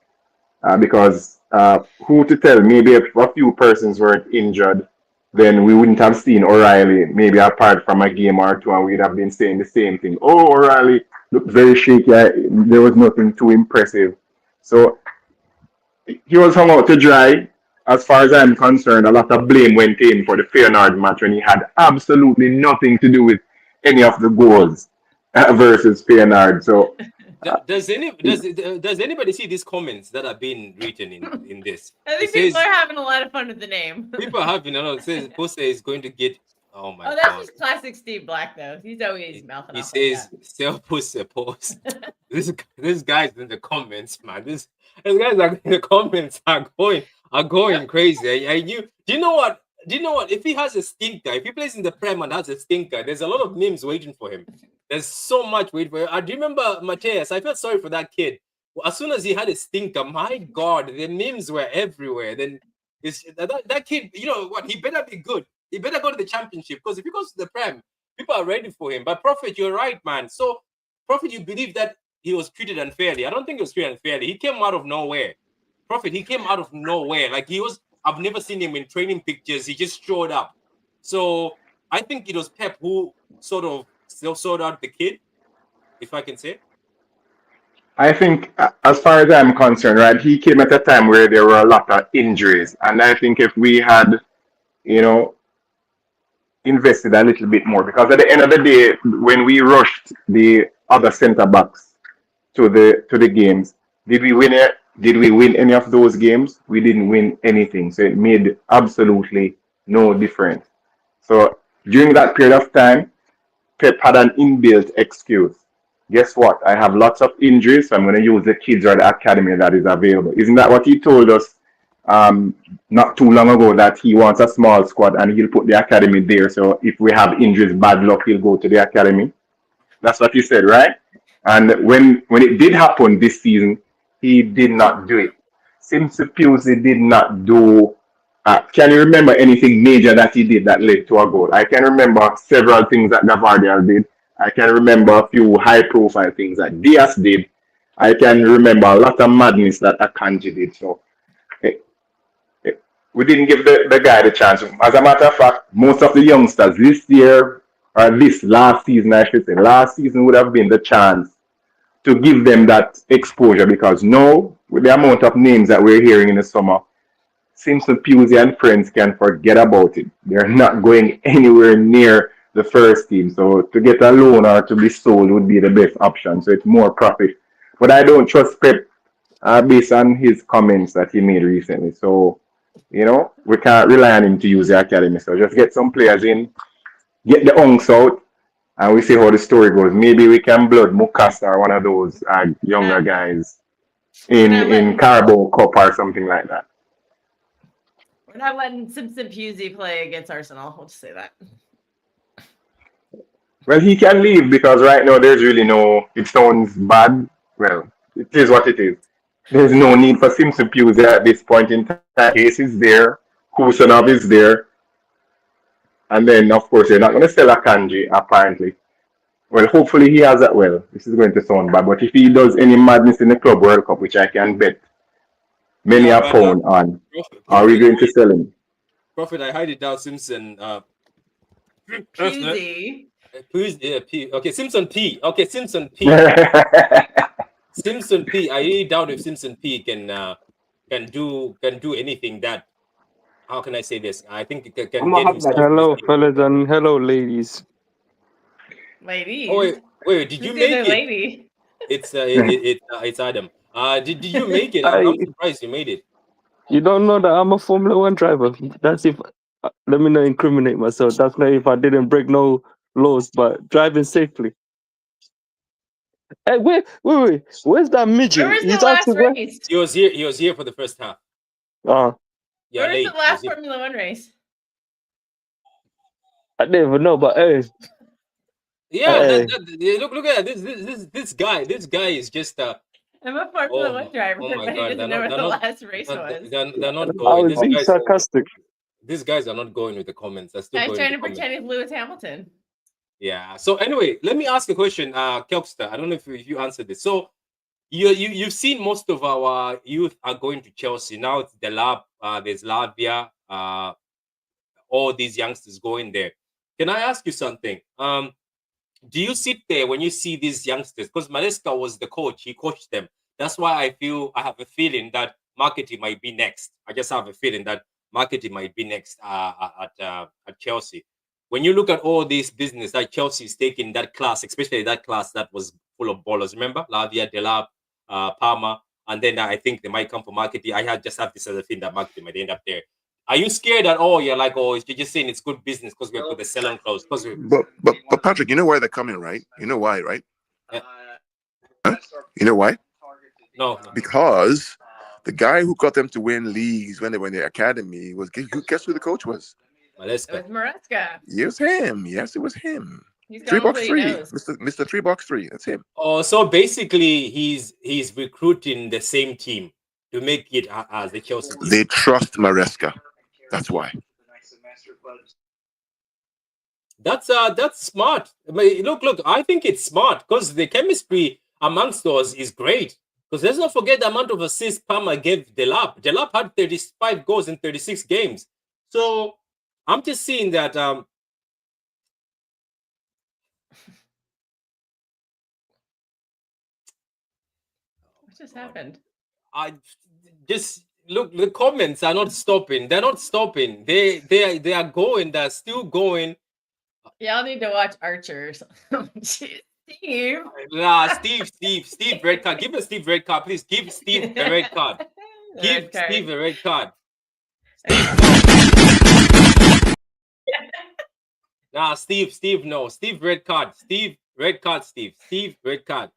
Because who to tell? Maybe if a few persons weren't injured, then we wouldn't have seen O'Reilly, maybe apart from a game or two, and we'd have been saying the same thing. Oh, O'Reilly looked very shaky. There was nothing too impressive. So he was hung out to dry. As far as I'm concerned, a lot of blame went in for the Feyenoord match when he had absolutely nothing to do with any of the goals versus Feyenoord. So does anybody see these comments that are being written in this? I think people are having a lot of fun with the name. People are having, it says Posse is going to get. Oh my god! Oh, that's just classic Steve Black though. He's always mouthing off. He says, "Sell Posse post." This guy's in the comments, man. These guys are in the comments are going crazy. Do you know what? If he has a stinker, if he plays in the Prem and has a stinker, there's a lot of memes waiting for him. There's so much waiting for him. I do remember Mateus. I felt sorry for that kid. As soon as he had a stinker, my God, the memes were everywhere. Then that kid, you know what? He better be good. He better go to the championship, because if he goes to the Prem, people are ready for him. But Prophet, you're right, man. So, Prophet, you believe that he was treated unfairly? I don't think he was treated unfairly. He came out of nowhere. Prophet, he came out of nowhere. Like I've never seen him in training pictures. He just showed up. So I think it was Pep who sort of still sorted out the kid, if I can say. I think, as far as I'm concerned, right, he came at a time where there were a lot of injuries. And I think if we had, invested a little bit more, because at the end of the day, when we rushed the other centre backs to the games, did we win it? Did we win any of those games? We didn't win anything. So it made absolutely no difference. So during that period of time, Pep had an inbuilt excuse. Guess what? I have lots of injuries, so I'm going to use the kids or the academy that is available. Isn't that what he told us not too long ago, that he wants a small squad and he'll put the academy there? So if we have injuries, bad luck, he'll go to the academy. That's what he said, right? And when it did happen this season, he did not do it. Simpson Pusey did not do. Can you remember anything major that he did that led to a goal? I can remember several things that Gavardiel did. I can remember a few high-profile things that Diaz did. I can remember a lot of madness that Akanji did. So we didn't give the guy the chance. As a matter of fact, most of the youngsters this year, or this last season, I should say, last season would have been the chance to give them that exposure, because now, with the amount of names that we're hearing in the summer, Simpson Pusey and friends can forget about it. They're not going anywhere near the first team. So to get a loan or to be sold would be the best option. So it's more profit. But I don't trust Pep based on his comments that he made recently. So, we can't rely on him to use the academy. So just get some players in, get the unks out, and we see how the story goes. Maybe we can blood Mukasa or one of those younger guys in Carabao Cup or something like that. We're not letting Simpson Pusey play against Arsenal. We'll just say that. Well, he can leave, because right now there's really it sounds bad. Well, it is what it is. There's no need for Simpson Pusey at this point in time. Case is there. Kusanov is there. And then, of course, you're not going to sell Akanji, apparently. Well, hopefully he has that. Well, this is going to sound bad, but if he does any madness in the Club World Cup, which I can bet many a pound on, are we going to sell him? Prophet, I hide it down, Simpson. Pusey. P. Okay, Simpson P. Okay, Simpson P. Simpson P. I really doubt if Simpson P can do anything that. How can I say this? I think it can get himself. Hello, fellas, and hello, ladies. Ladies. Oh, wait, did you make it? Lady? It's Adam. Did you make it? I'm surprised you made it. You don't know that I'm a Formula One driver. That's if. Let me not incriminate myself. That's not if I didn't break no laws, but driving safely. Hey, wait. Where's that midget? Where was the last race? He was here for the first half. Yeah, where was the last Formula One race? I didn't even know, but hey, Yeah, Hey. look at this guy. This guy is just I'm a Formula One driver, oh my but he God, doesn't know where the last race was. they're not I going. was being sarcastic. These guys are not going with the comments. They're still I was going trying with to the comments. pretend he's Lewis Hamilton. Yeah. So anyway, let me ask a question, Kelpster. I don't know if you answered this. So you've seen most of our youth are going to Chelsea now. It's the lab. There's Lavia. All these youngsters going there. Can I ask you something? Do you sit there when you see these youngsters? Because Maresca was the coach, he coached them. That's why I have a feeling that Marketing might be next. I just have a feeling that Marketing might be next at Chelsea. When you look at all this business that Chelsea is taking, that class, especially that class that was full of ballers. Remember, Lavia, Delap, Palmer, and then I think they might come for Marketing. just have this other thing that Marketing might end up there. Are you scared at all? You're like, oh, you're just saying it's good business because we're with the selling close. But Patrick, you know why they're coming, right? You know why, right? Yeah. Huh? You know why? No. Because the guy who got them to win leagues when they were in the academy guess who the coach was? It was Maresca. It was him. Yes, it was him. He's 3x3, Mr. 3x3. That's him. Oh, so basically he's recruiting the same team to make it as the Chelsea team. They trust Maresca. That's why. That's smart. I mean, look. I think it's smart because the chemistry amongst us is great. Because let's not forget the amount of assists Palmer gave Delap. Delap had 35 goals in 36 games. So I'm just seeing that. What just happened? I just look. The comments are not stopping. They're not stopping. They are going. They're still going. Y'all need to watch Archers. Steve. Nah, Steve, red card. Give us Steve red card, please. Give Steve a red card. Give Steve a red card. Nah, Steve, no. Steve red card. Steve red card. Steve red card.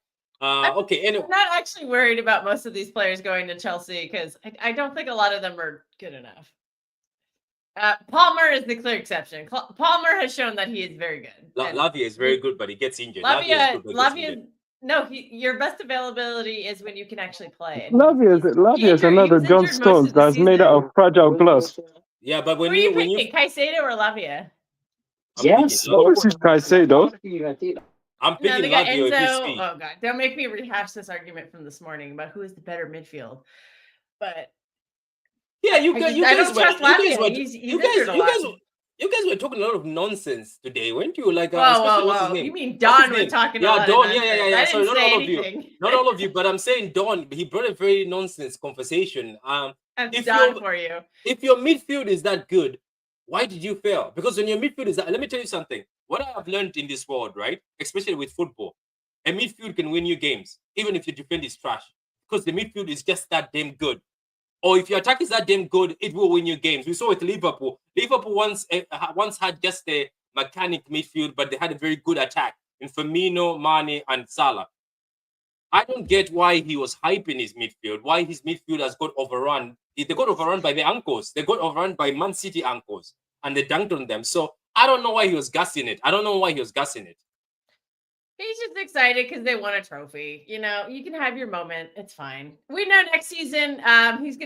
Okay. Anyway. I'm not actually worried about most of these players going to Chelsea because I don't think a lot of them are good enough. Palmer is the clear exception. Palmer has shown that he is very good. Lavia is very good, but he gets injured. Lavia, no, your best availability is when you can actually play. Lavia is another John Stones that's made out of fragile glass. Yeah, but when you Caicedo or Lavia? Yes, obviously Caicedo. I'm picking Lavia. Enzo. Oh god, don't make me rehash this argument from this morning about who is the better midfield. But yeah, you guys were talking a lot of nonsense today, weren't you? Like, whoa. You mean Don was talking a lot of nonsense. Yeah. Sorry, not all of you. Not all of you, but I'm saying Don, he brought a very nonsense conversation. That's Don for you. If your midfield is that good, why did you fail? Because when your midfield is that, let me tell you something. What I have learned in this world, right, especially with football, a midfield can win you games, even if your defense is trash, because the midfield is just that damn good. Or if your attack is that damn good, it will win you games. We saw with Liverpool. Liverpool once had just a mechanic midfield, but they had a very good attack in Firmino, Mane, and Salah. I don't get why he was hyping his midfield, why his midfield has got overrun. They got overrun by the ankles. They got overrun by Man City ankles, and they dunked on them. So I don't know why he was gassing it. He's just excited because they won a trophy. You know, you can have your moment. It's fine. We know next season he's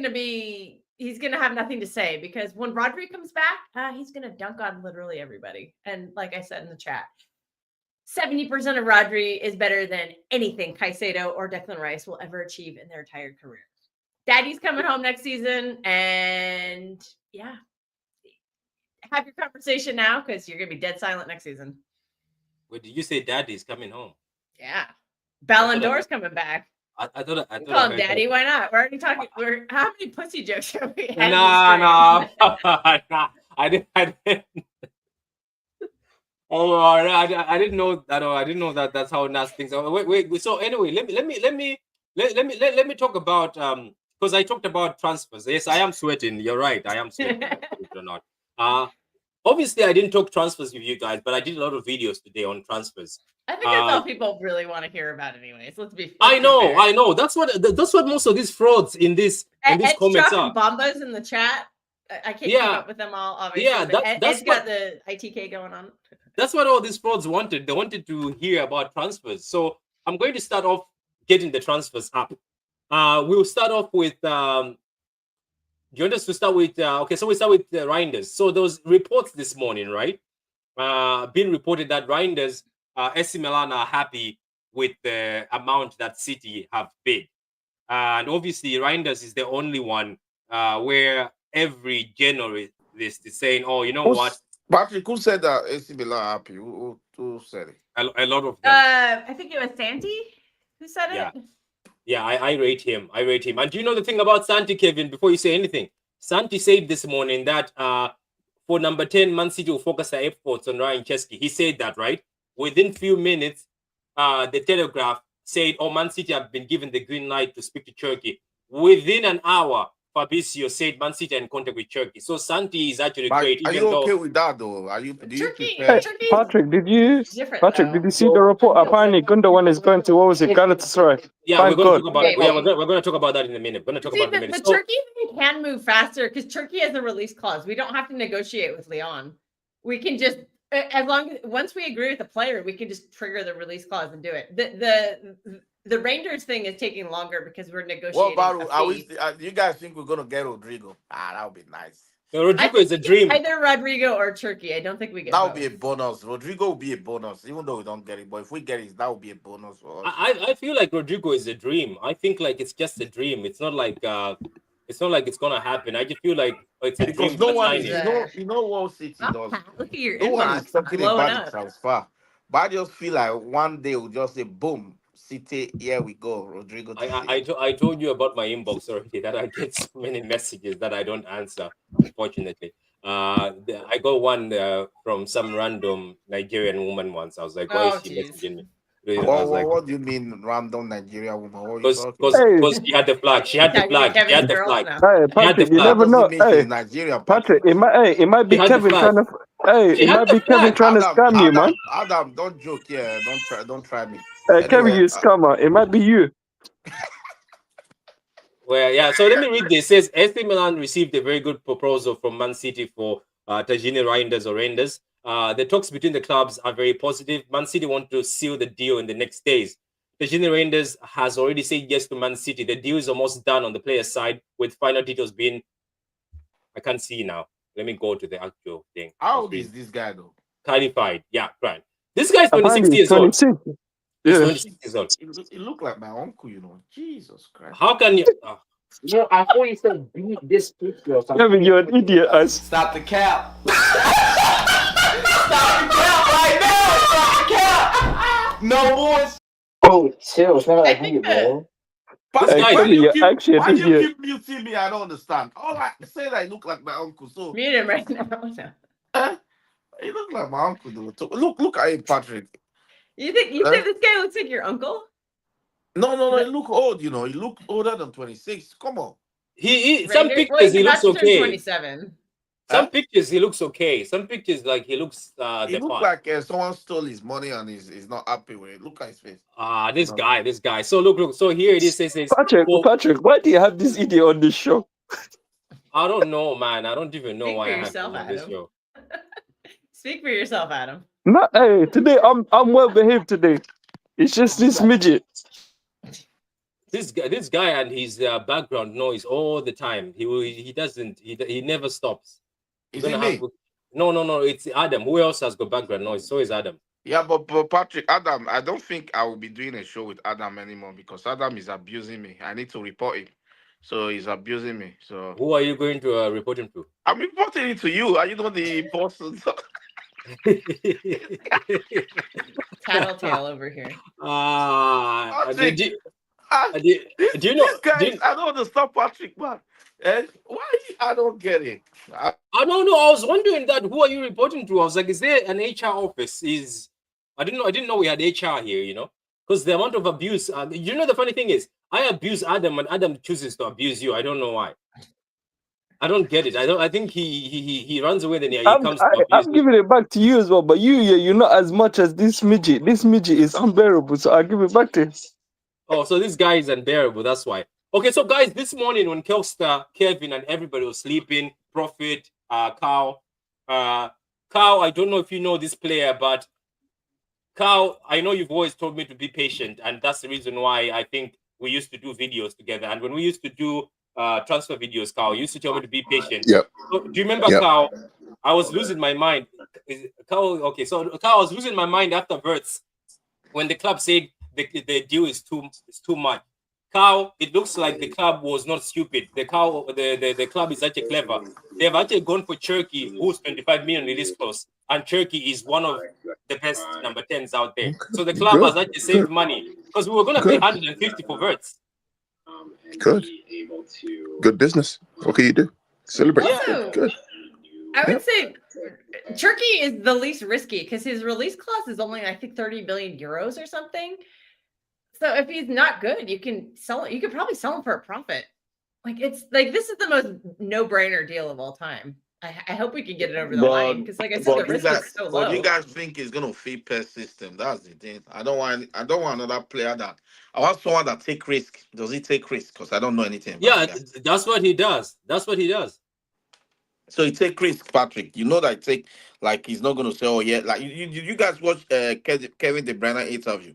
gonna have nothing to say because when Rodri comes back, he's gonna dunk on literally everybody. And like I said in the chat, 70% of Rodri is better than anything Caicedo or Declan Rice will ever achieve in their entire career. Daddy's coming home next season, and yeah, have your conversation now because you're gonna be dead silent next season. Wait, did you say Daddy's coming home? Yeah, Ballon d'Or's coming back. I thought call him Daddy. Why not? We're already talking. How many pussy jokes have we had? Nah. I didn't. Oh, I didn't know that. I didn't know that. That's how nasty things are. Wait. So anyway, let me talk about because I talked about transfers. Yes, I am sweating. You're right. I am sweating. Or not. Obviously, I didn't talk transfers with you guys, but I did a lot of videos today on transfers. I think that's all people really want to hear about, anyways. Let's be. I know. That's what most of these frauds in these comments are. Bombas in the chat. I can't keep up with them all. Obviously, yeah, Ed's got the ITK going on. That's what all these frauds wanted. They wanted to hear about transfers. So I'm going to start off getting the transfers up. We'll start off with. Do you want us to start with? Okay, so we start with Reijnders. So there was reports this morning, right? Being reported that Reijnders, AC Milan are happy with the amount that City have paid, and obviously Reijnders is the only one where every journalist is saying, "Oh, you know what." Patrick, who said that AC Milan happy? Who said it? A lot of them. I think it was Santi who said it. Yeah, I rate him. And do you know the thing about Santi, Kevin, before you say anything? Santi said this morning that for number 10, Man City will focus their efforts on Reijnders and Cherki. He said that, right? Within few minutes, the Telegraph said, Man City have been given the green light to speak to Cherki. Within an hour, Fabrizio said Man City are in contact with Cherki. So Santi is actually great. Are you okay with that, though? Patrick, did you see So, the report? Apparently, Gundogan is going to, what was it, Galatasaray? Yeah, we're going to talk about it. We're going to talk about that in a minute. The Cherki thing can move faster because Cherki has a release clause. We don't have to negotiate with Lyon. We can just, once we agree with the player, we can just trigger the release clause and do it. The Reijnders thing is taking longer because we're negotiating. What about you guys think we're gonna get Rodrigo? That would be nice. Rodrigo is a dream. Either Rodrigo or Cherki. I don't think we get that would be a bonus. Rodrigo will be a bonus, even though we don't get it. But if we get it, that would be a bonus for us. I feel like Rodrigo is a dream. I think like it's just a dream. It's not like it's gonna happen. I just feel like it's a because dream. No one is, you know what City does. Look at your no one is talking about the transfer. But I just feel like one day we'll just say, boom, City, here we go, Rodrigo. I told you about my inbox already that I get so many messages that I don't answer, unfortunately. I got one from some random Nigerian woman once. I was like, why is she messaging me? What do you mean, random Nigerian woman? Because she had the flag. She had the flag. She had the flag. Hey, Patrick, you never know. Hey, Nigeria, Patrick, it might be Kevin trying to. Hey, it might be Kevin trying to scam you, man. Adam, don't joke here. Don't try me. Hey, Kevin, you scammer. It might be you. Well, yeah. So let me read this. It says AC Milan received a very good proposal from Man City for Tajini Reijnders or Reijnders. The talks between the clubs are very positive. Man City want to seal the deal in the next days. Tajini Reijnders has already said yes to Man City. The deal is almost done on the player's side, with final details being. I can't see now. Let me go to the actual thing. How old is this guy though? Clarified. Yeah, right. This guy's 26 years old. 26. Yeah. 26 years old. It look like my uncle, you know. Jesus Christ. How can you? No, I thought you said beat this picture or something. Kevin, you're an idiot. Stop the cap. Stop the cap right now. Stop the cap. No boys. Oh, chill. It's not like me, bro. But why do you keep muting me? I don't understand. All right, say that I look like my uncle. So mute him right now. He look like my uncle, though. Look at him, Patrick. You think this guy looks like your uncle? No. He look old. You know, he look older than 26. Come on. He some pictures he looks okay. 27. Some pictures he looks okay. Some pictures like he looks. He looks like someone stole his money and he's not happy with it. Look at his face. This guy. So look. So here it is. It says, Patrick, why do you have this idiot on this show? I don't know, man. I don't even know Speak why for I have yourself, him on this show. Speak for yourself, Adam. No, hey, today I'm well behaved today. It's just this midget. This guy and his background noise all the time. He never stops. Is it me? No. It's Adam. Who else has got background noise? So is Adam. Yeah, but Patrick, Adam, I don't think I will be doing a show with Adam anymore because Adam is abusing me. I need to report him. So he's abusing me. So who are you going to report him to? I'm reporting it to you. Are you not the person? Tattletale over here. Do you know? Guys, I don't understand Patrick, man. Why? I don't get it. I don't know. I was wondering that. Who are you reporting to? I was like, is there an HR office? I didn't know we had HR here. You know, because the amount of abuse. You know, the funny thing is, I abuse Adam, and Adam chooses to abuse you. I don't know why. I don't get it. I think he runs away. Then he comes. I'm giving it back to you as well. But you're not as much as this midget. This midget is unbearable. So I'll give it back to him. Oh, so this guy is unbearable. That's why. Okay, so guys, this morning when Kelster, Kevin, and everybody was sleeping, Prophet, Carl Cow, I don't know if you know this player, but Cow, I know you've always told me to be patient, and that's the reason why I think we used to do videos together. And when we used to do transfer videos, Cow, you used to tell me to be patient. Yep. So, do you remember, Yep. Cow? I was losing my mind. Okay, so Cow, I was losing my mind after Wirtz when the club said the deal is too much. Cow, it looks like the club was not stupid. The club is actually clever. They have actually gone for Cherki, who's 25 million release clause, and Cherki is one of the best number 10s out there. So the club has actually saved money because we were going to pay 150 for Wirtz. Good. Good business. What can you do? Celebrate. Also, Good. I would say Cherki is the least risky because his release clause is only, I think, 30 billion euros or something. So if he's not good, you can sell it. You could probably sell him for a profit. Like this is the most no-brainer deal of all time. I hope we can get it over the line because, like I said, the risk is so low. But you guys think it's gonna fit per system? That's the thing. I don't want another player that. I want someone that take risk. Does he take risk? Because I don't know anything. That's what he does. That's what he does. So he take risk, Patrick. You know that he take, like, he's not gonna say, oh yeah, like you guys watch Kevin De Bruyne interview.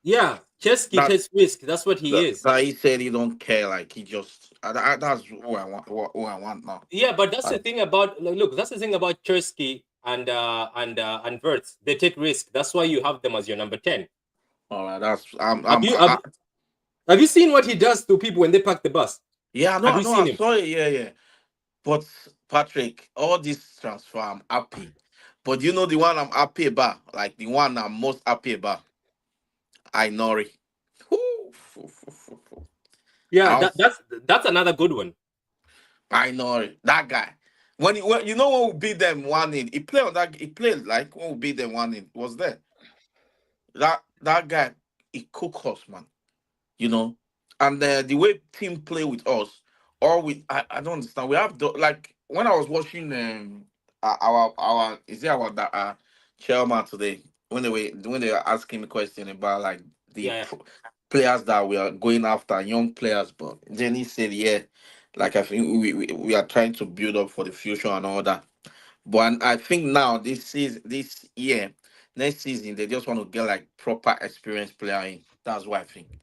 Yeah, Cherki takes risk. That's what he is. He said he don't care. Like he just that's who I want. Who I want now. Yeah, but that's the thing about that's the thing about Cherki and Wirtz. They take risk. That's why you have them as your number 10. All right, have you seen what he does to people when they park the bus? Yeah, I saw it. Yeah. But Patrick, all this transfer, I'm happy. But you know the one I'm happy about, like the one I'm most happy about. Ainori. Yeah, that's another good one. Ainori, that guy. When you know when we beat them 1-0, he played like when we beat them 1-0, was there. That guy, he cook us, man. You know, and the way team play with us, or with I don't understand. We have like when I was watching our chairman today when they were asking the question about like the players that we are going after, young players, but then he said, yeah, like I think we are trying to build up for the future and all that. But I think now this year, next season, they just want to get like proper experienced player in. That's what I think.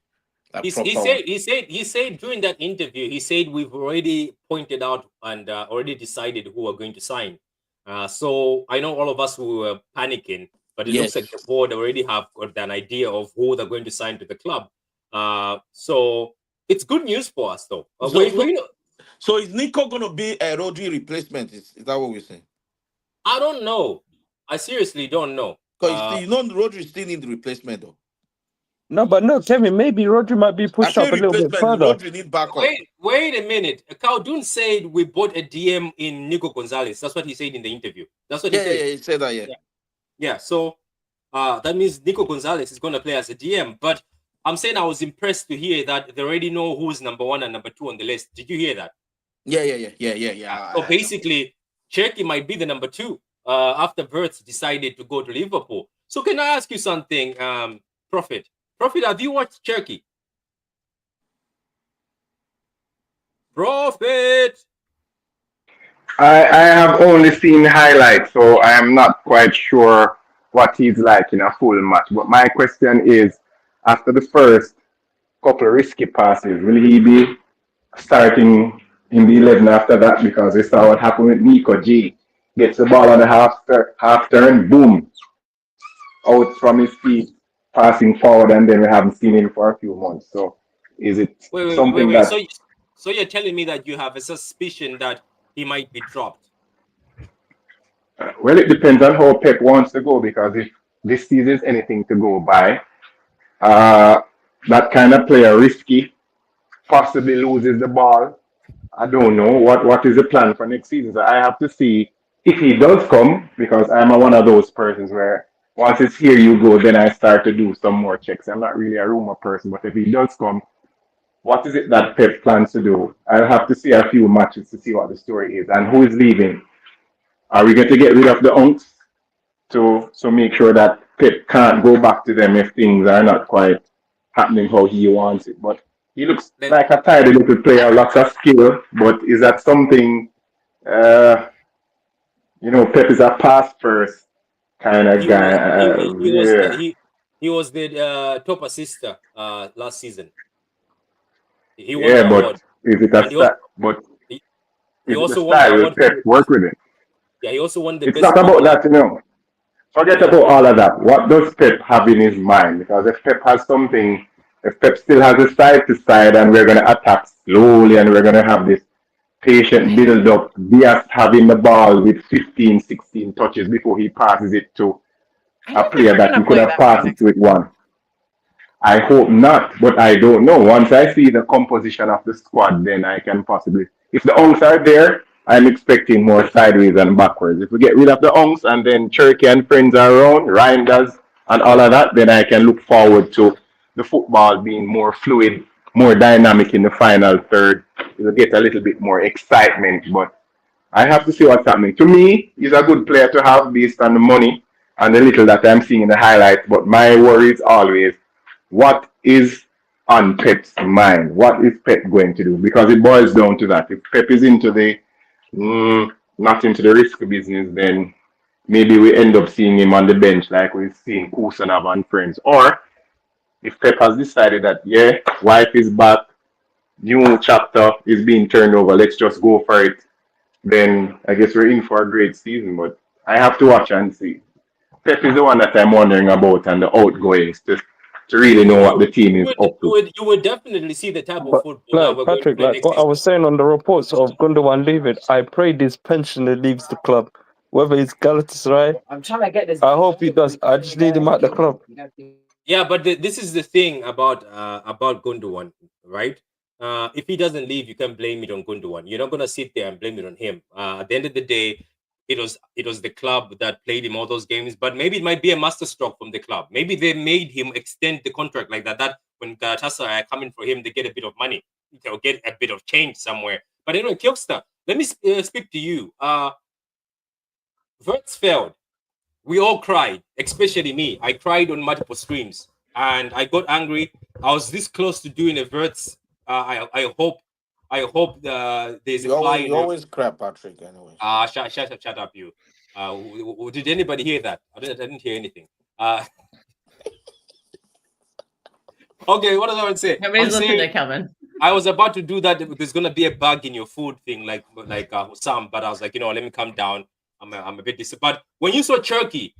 He said during that interview, he said we've already pointed out and already decided who are going to sign. So I know all of us were panicking, but it looks like the board already have got an idea of who they're going to sign to the club. So it's good news for us, though. So is Nico going to be a Rodri replacement? Is that what we're saying? I don't know. I seriously don't know. Because Rodri still need the replacement, though. No, Kevin, maybe Rodri might be pushed up a little bit further. Rodri need backup. Wait a minute. Khaldun said we bought a DM in Nico Gonzalez. That's what he said in the interview. That's what he said. Yeah, he said that, Yeah, so that means Nico Gonzalez is going to play as a DM. But I'm saying I was impressed to hear that they already know who's number 1 and number 2 on the list. Did you hear that? Yeah. So basically, Cherki might be the number 2 after Wirtz decided to go to Liverpool. So can I ask you something, Prophet? Prophet, have you watched Cherki? Prophet! I have only seen highlights, so I am not quite sure what he's like in a full match. But my question is, after the first couple of risky passes, will he be starting in the 11 after that? Because we saw what happened with Nico G. Gets the ball on the half turn, boom, out from his feet, passing forward, and then we haven't seen him for a few months. So is it something that... So you're telling me that you have a suspicion that he might be dropped? Well, it depends on how Pep wants to go, because if this season is anything to go by, that kind of player, risky, possibly loses the ball. I don't know what is the plan for next season. So I have to see if he does come, because I'm one of those persons where once it's here you go, then I start to do some more checks. I'm not really a rumor person, but if he does come, what is it that Pep plans to do? I'll have to see a few matches to see what the story is and who is leaving. Are we going to get rid of the unks to make sure that Pep can't go back to them if things are not quite happening how he wants it? But he looks like a tidy little player, lots of skill. But is that something You know, Pep is a pass first kind of He guy. was he was the Yeah, he was the top assister last season. He won the yeah, award, but is it a and style? But he, he is it a also won the style? Will award for Pep the work best. with it? Yeah, he also won the It's best not about coach. that, you know. Forget Yeah, about all of that. What does Pep have in his mind? Because if Pep has something, if Pep still has a side to side and we're going to attack slowly and we're going to have this patient build up, Diaz having the ball with 15, 16 touches before he passes it to I a don't think player we're that he gonna could play have that way passed it next to with season. one. I hope not, but I don't know. Once I see the composition of the squad, then I can possibly. If the unks are there, I'm expecting more sideways and backwards. If we get rid of the unks and then Cherki and friends are around, Reijnders and all of that, then I can look forward to the football being more fluid, more dynamic in the final third. It'll get a little bit more excitement, but I have to see what's happening. To me, he's a good player to have based on the money and the little that I'm seeing in the highlights. But my worry is always what is on Pep's mind? What is Pep going to do? Because it boils down to that. If Pep is into the not into the risk business, then maybe we end up seeing him on the bench like we've seen Kusanov and friends. Or if Pep has decided that, yeah, wife is back, new chapter is being turned over, let's just go for it, then I guess we're in for a great season. But I have to watch and see. Pep is the one that I'm wondering about and the outgoings to really know what the team is up to. you would definitely see the type of But football that like we're going to Patrick, play like next what I season. was saying on the reports of Gundogan leaving, I pray this pensioner leaves the club. Whether it's Galatasaray, I'm trying to get this. I hope he does. I just need him at the club. Yeah, but this is the thing about Gundogan, right? If he doesn't leave, you can blame it on Gundogan. You're not gonna sit there and blame it on him. At the end of the day, it was the club that played him all those games. But maybe it might be a masterstroke from the club. Maybe they made him extend the contract like that. That when Galatasaray are coming for him, they get a bit of money. They'll get a bit of change somewhere. But anyway, Kilster, let me speak to you. Wirtz failed. We all cried, especially me. I cried on multiple streams, and I got angry. I was this close to doing a Wirtz. I hope there's a fly in You the. always crap, Patrick. Anyway. Shut up, you. Did anybody hear that? I didn't hear anything. Okay, what does I want to say? Nobody's I'm listening saying to Kelvin. I was about to do that. There's gonna be a bug in your food thing, like Sam. But I was like, let me calm down. I'm a bit disappointed. But when you saw Cherki,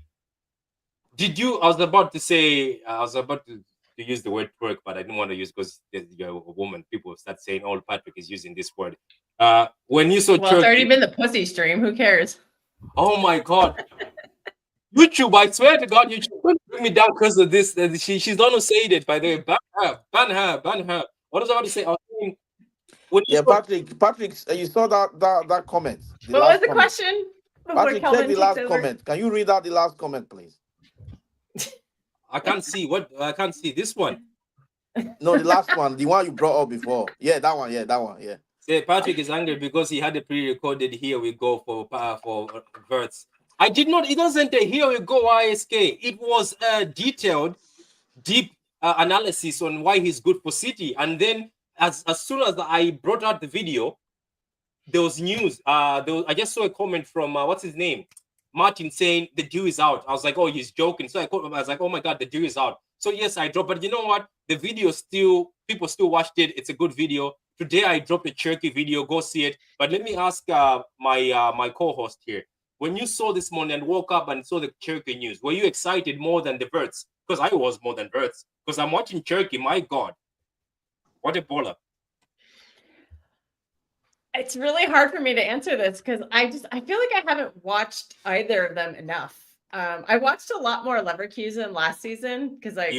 did you? I was about to say. I was about to use the word twerk, but I didn't want to use because you're a woman. People start saying, "Oh, Patrick is using this word." When you saw Well, it's already Cherki, been the pussy stream. Who cares? oh my god, YouTube! I swear to God, YouTube bring me down because of this. She's the one who said it. By the way, ban her, ban her. What was I about to say? I was saying, when you Yeah, saw, Patrick, you saw that comment. What was the question? Before Patrick, check Kelvin the takes last over. comment. Can you read out the last comment, please? I can't see what I can't see this one. No, the last one, the one you brought up before. Yeah, that one. Yeah, that one. Yeah. Say Patrick is angry because he had a pre-recorded. Here we go for Wirtz. I did not. It doesn't. Here we go. ISK. It was a detailed, deep analysis on why he's good for City. And then, as soon as I brought out the video, there was news. I just saw a comment from what's his name, Martin, saying the deal is out. I was like, oh, he's joking. So I was like, oh my god, the deal is out. So yes, I dropped. But you know what? The video people still watched it. It's a good video. Today I dropped a Cherki video. Go see it. But let me ask my co-host here. When you saw this morning and woke up and saw the Cherki news, were you excited more than the Wirtz? Because I was more than Wirtz. Because I'm watching Cherki. My God, what a baller! It's really hard for me to answer this because I feel like I haven't watched either of them enough. I watched a lot more Leverkusen last season because I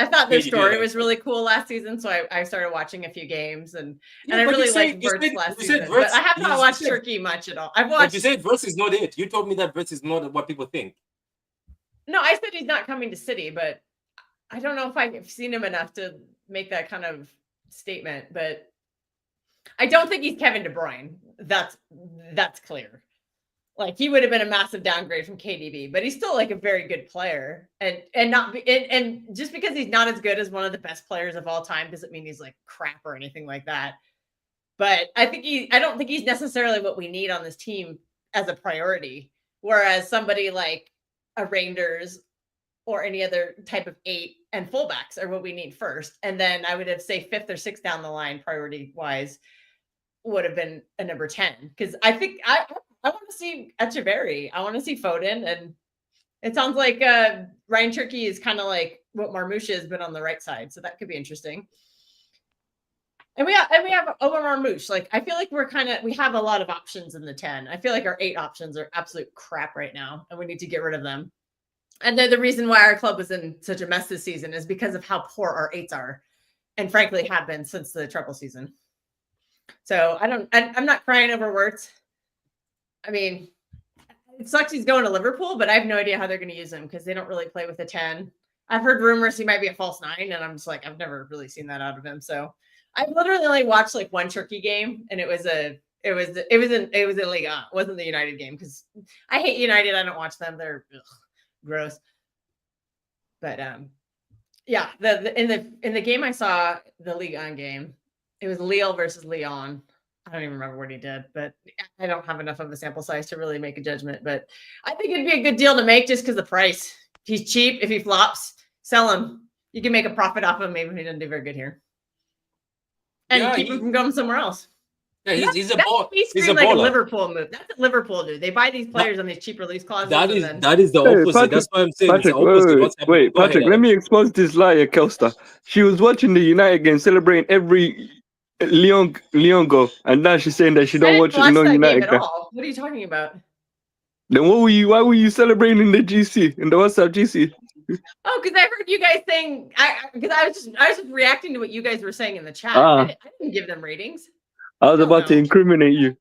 thought their story was really cool last season, so I started watching a few games and I really liked Wirtz last season. But I have not watched Cherki much at all. I've watched. But you said Wirtz is not it. You told me that Wirtz is not what people think. No, I said he's not coming to City, but I don't know if I've seen him enough to make that kind of statement. But I don't think he's Kevin De Bruyne. That's clear. Like he would have been a massive downgrade from KDB, but he's still like a very good player. And just because he's not as good as one of the best players of all time doesn't mean he's like crap or anything like that. But I don't think he's necessarily what we need on this team as a priority, whereas somebody like a Reijnders or any other type of 8 and fullbacks are what we need first. And then I would have say 5th or 6th down the line, priority wise, would have been a number 10. Because I think I want to see Echeverry. I want to see Foden. And it sounds like Reijnders and Cherki is kind of like what Marmouche has been on the right side. So that could be interesting. And we have Omar Marmouche. Like, I feel like we have a lot of options in the 10. I feel like our 8 options are absolute crap right now, and we need to get rid of them. And they're the reason why our club was in such a mess this season is because of how poor our 8s are, and frankly have been since the treble season. So I'm not crying over Wirtz. I mean, it sucks he's going to Liverpool, but I have no idea how they're going to use him because they don't really play with a 10. I've heard rumors he might be a false 9, and I'm just like, I've never really seen that out of him. So I've literally only watched like one Cherki game, and it was in Liga. It wasn't the United game because I hate United. I don't watch them. They're gross. But yeah, in the game I saw, the Ligue 1 game, it was Lille versus Lyon. I don't even remember what he did, but I don't have enough of a sample size to really make a judgment. But I think it'd be a good deal to make just because the price. If he's cheap, if he flops, sell him. You can make a profit off him, even if he doesn't do very good here. And keep him from going somewhere else. Yeah, he's a baller. He's like a Liverpool move. That's what Liverpool do. They buy these players on these cheap release clauses. That is the opposite. Patrick, That's why I'm saying Patrick, it's the opposite. wait, Patrick, let me expose this liar, Kelster. She was watching the United game, celebrating every Leon goal, and now she's saying that she don't watch no United game. What are you talking about? Then why were you celebrating in the GC, in the WhatsApp GC? Oh, because I heard you guys saying, because I was just reacting to what you guys were saying in the chat. I didn't give them ratings. I was about to incriminate you.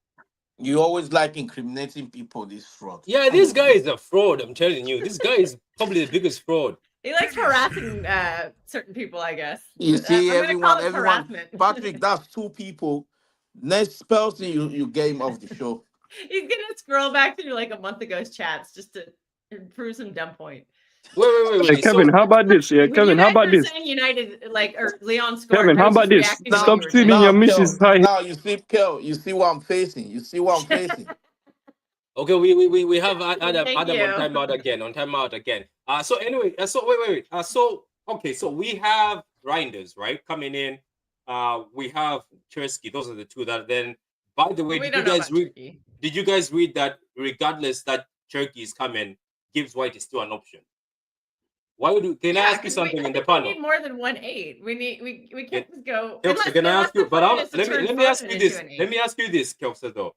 You always like incriminating people, this fraud. Yeah, this guy is a fraud. I'm telling you, this guy is probably the biggest fraud. He likes harassing certain people, I guess. You see, everyone. Harassment. Patrick, that's 2 people. Next person, you game off the show. He's gonna scroll back through like a month ago's chats just to prove some dumb point. Wait. Hey, Kevin, how about this? Yeah, Kevin, how about this? Saying United, or Leon scored. Kevin, how about this? Stop stealing your missions. Now you see, Kel, you see what I'm facing. Okay, we have Adam on timeout again. So anyway, wait. So we have Reijnders, right, coming in. We have Cherki. Those are the 2 that then. By the way, did you guys read that regardless that Cherki is coming, Gibbs White is still an option? Why would can I ask you something in the panel? We need more than 1-8. We can't just go. Can I ask you? But let me ask you this. Let me ask you this, Kelsa, though.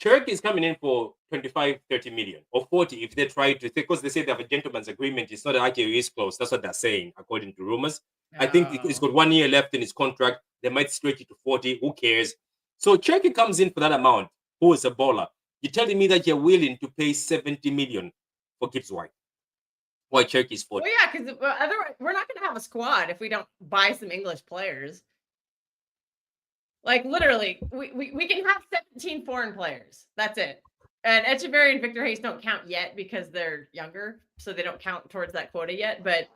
Cherki is coming in for 25, 30 million or 40 if they try to, because they say they have a gentleman's agreement. It's not an release clause. That's what they're saying, according to rumors. I think it's got 1 year left in his contract. They might stretch it to 40. Who cares? So Cherki comes in for that amount. Who is a baller? You're telling me that you're willing to pay 70 million for Gibbs White? Why Cherki is 40? Well, yeah, because otherwise we're not going to have a squad if we don't buy some English players. Like literally, we can have 17 foreign players. That's it. And Echeverry and Victor Hayes don't count yet because they're younger, so they don't count towards that quota yet. But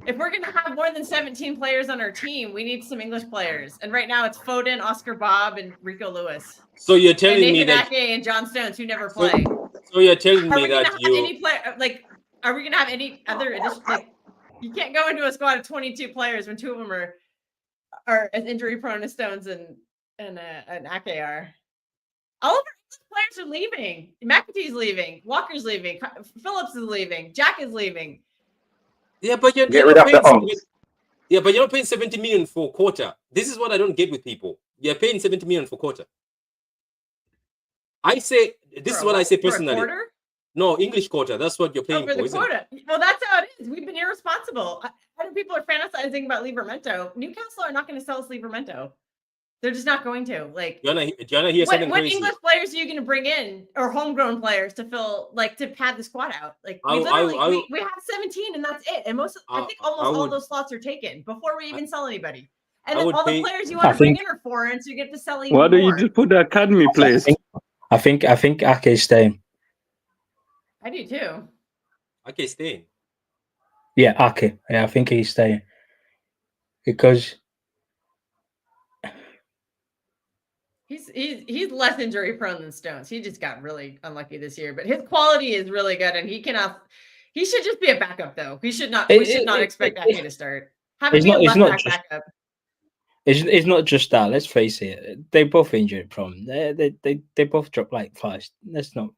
if we're going to have more than 17 players on our team, we need some English players. And right now it's Foden, Oscar Bob, and Rico Lewis. So you're telling me that Ake and John Stones who never play. So you're telling me that are we going to have any other addition? Like, you can't go into a squad of 22 players when 2 of them are as injury prone as Stones and Ake are. All of our players are leaving. McAtee's leaving. Walker's leaving. Phillips is leaving. Jack is leaving. Yeah, but you're not paying 70 million for quota. This is what I don't get with people. You're paying 70 million for quota. I say this is what I say personally. For a quarter? No, English quota. That's what you're paying for the isn't quota. It? Well, that's how it is. We've been irresponsible. I know people are fantasizing about Livramento. Newcastle are not going to sell us Livramento. They're just not going to. Like, Gianna hear something what crazy. English players are you going to bring in, or homegrown players to fill, like, to pad the squad out? Like, we have 17 and that's it. And I think almost all those slots are taken before we even sell anybody. And then all the players you want to bring in are foreign, so you get to sell even more. Why don't you just put the academy players? I think Ake's staying. I do too. Ake's staying. Yeah, Ake. Yeah, I think he's staying because He's less injury prone than Stones. He just got really unlucky this year, but his quality is really good, and he should just be a backup though. We should not expect Ake to start. Have him be a left back backup. It's not just that. Let's face it. They both injury prone. They both drop like flies. Let's no.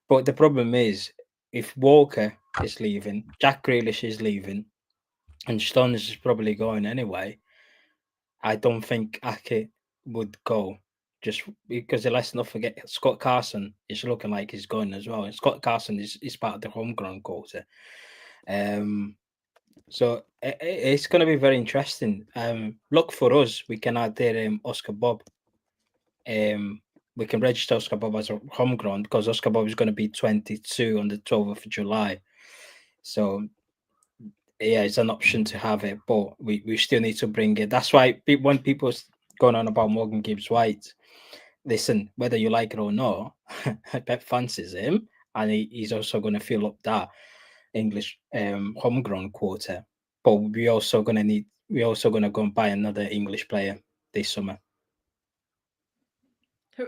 But the problem is, if Walker is leaving, Jack Grealish is leaving, and Stones is probably going anyway, I don't think Ake would go, just because let's not forget Scott Carson is looking like he's going as well. And Scott Carson is part of the homegrown quota. So it's going to be very interesting. Look for us. We can add there Oscar Bob. We can register Oscar Bob as a homegrown because Oscar Bob is going to be 22 on the 12th of July. So yeah, it's an option to have it, but we still need to bring it. That's why when people going on about Morgan Gibbs-White, listen, whether you like it or not, Pep fancies him, and he's also going to fill up that English homegrown quota. But we're also going to go and buy another English player this summer.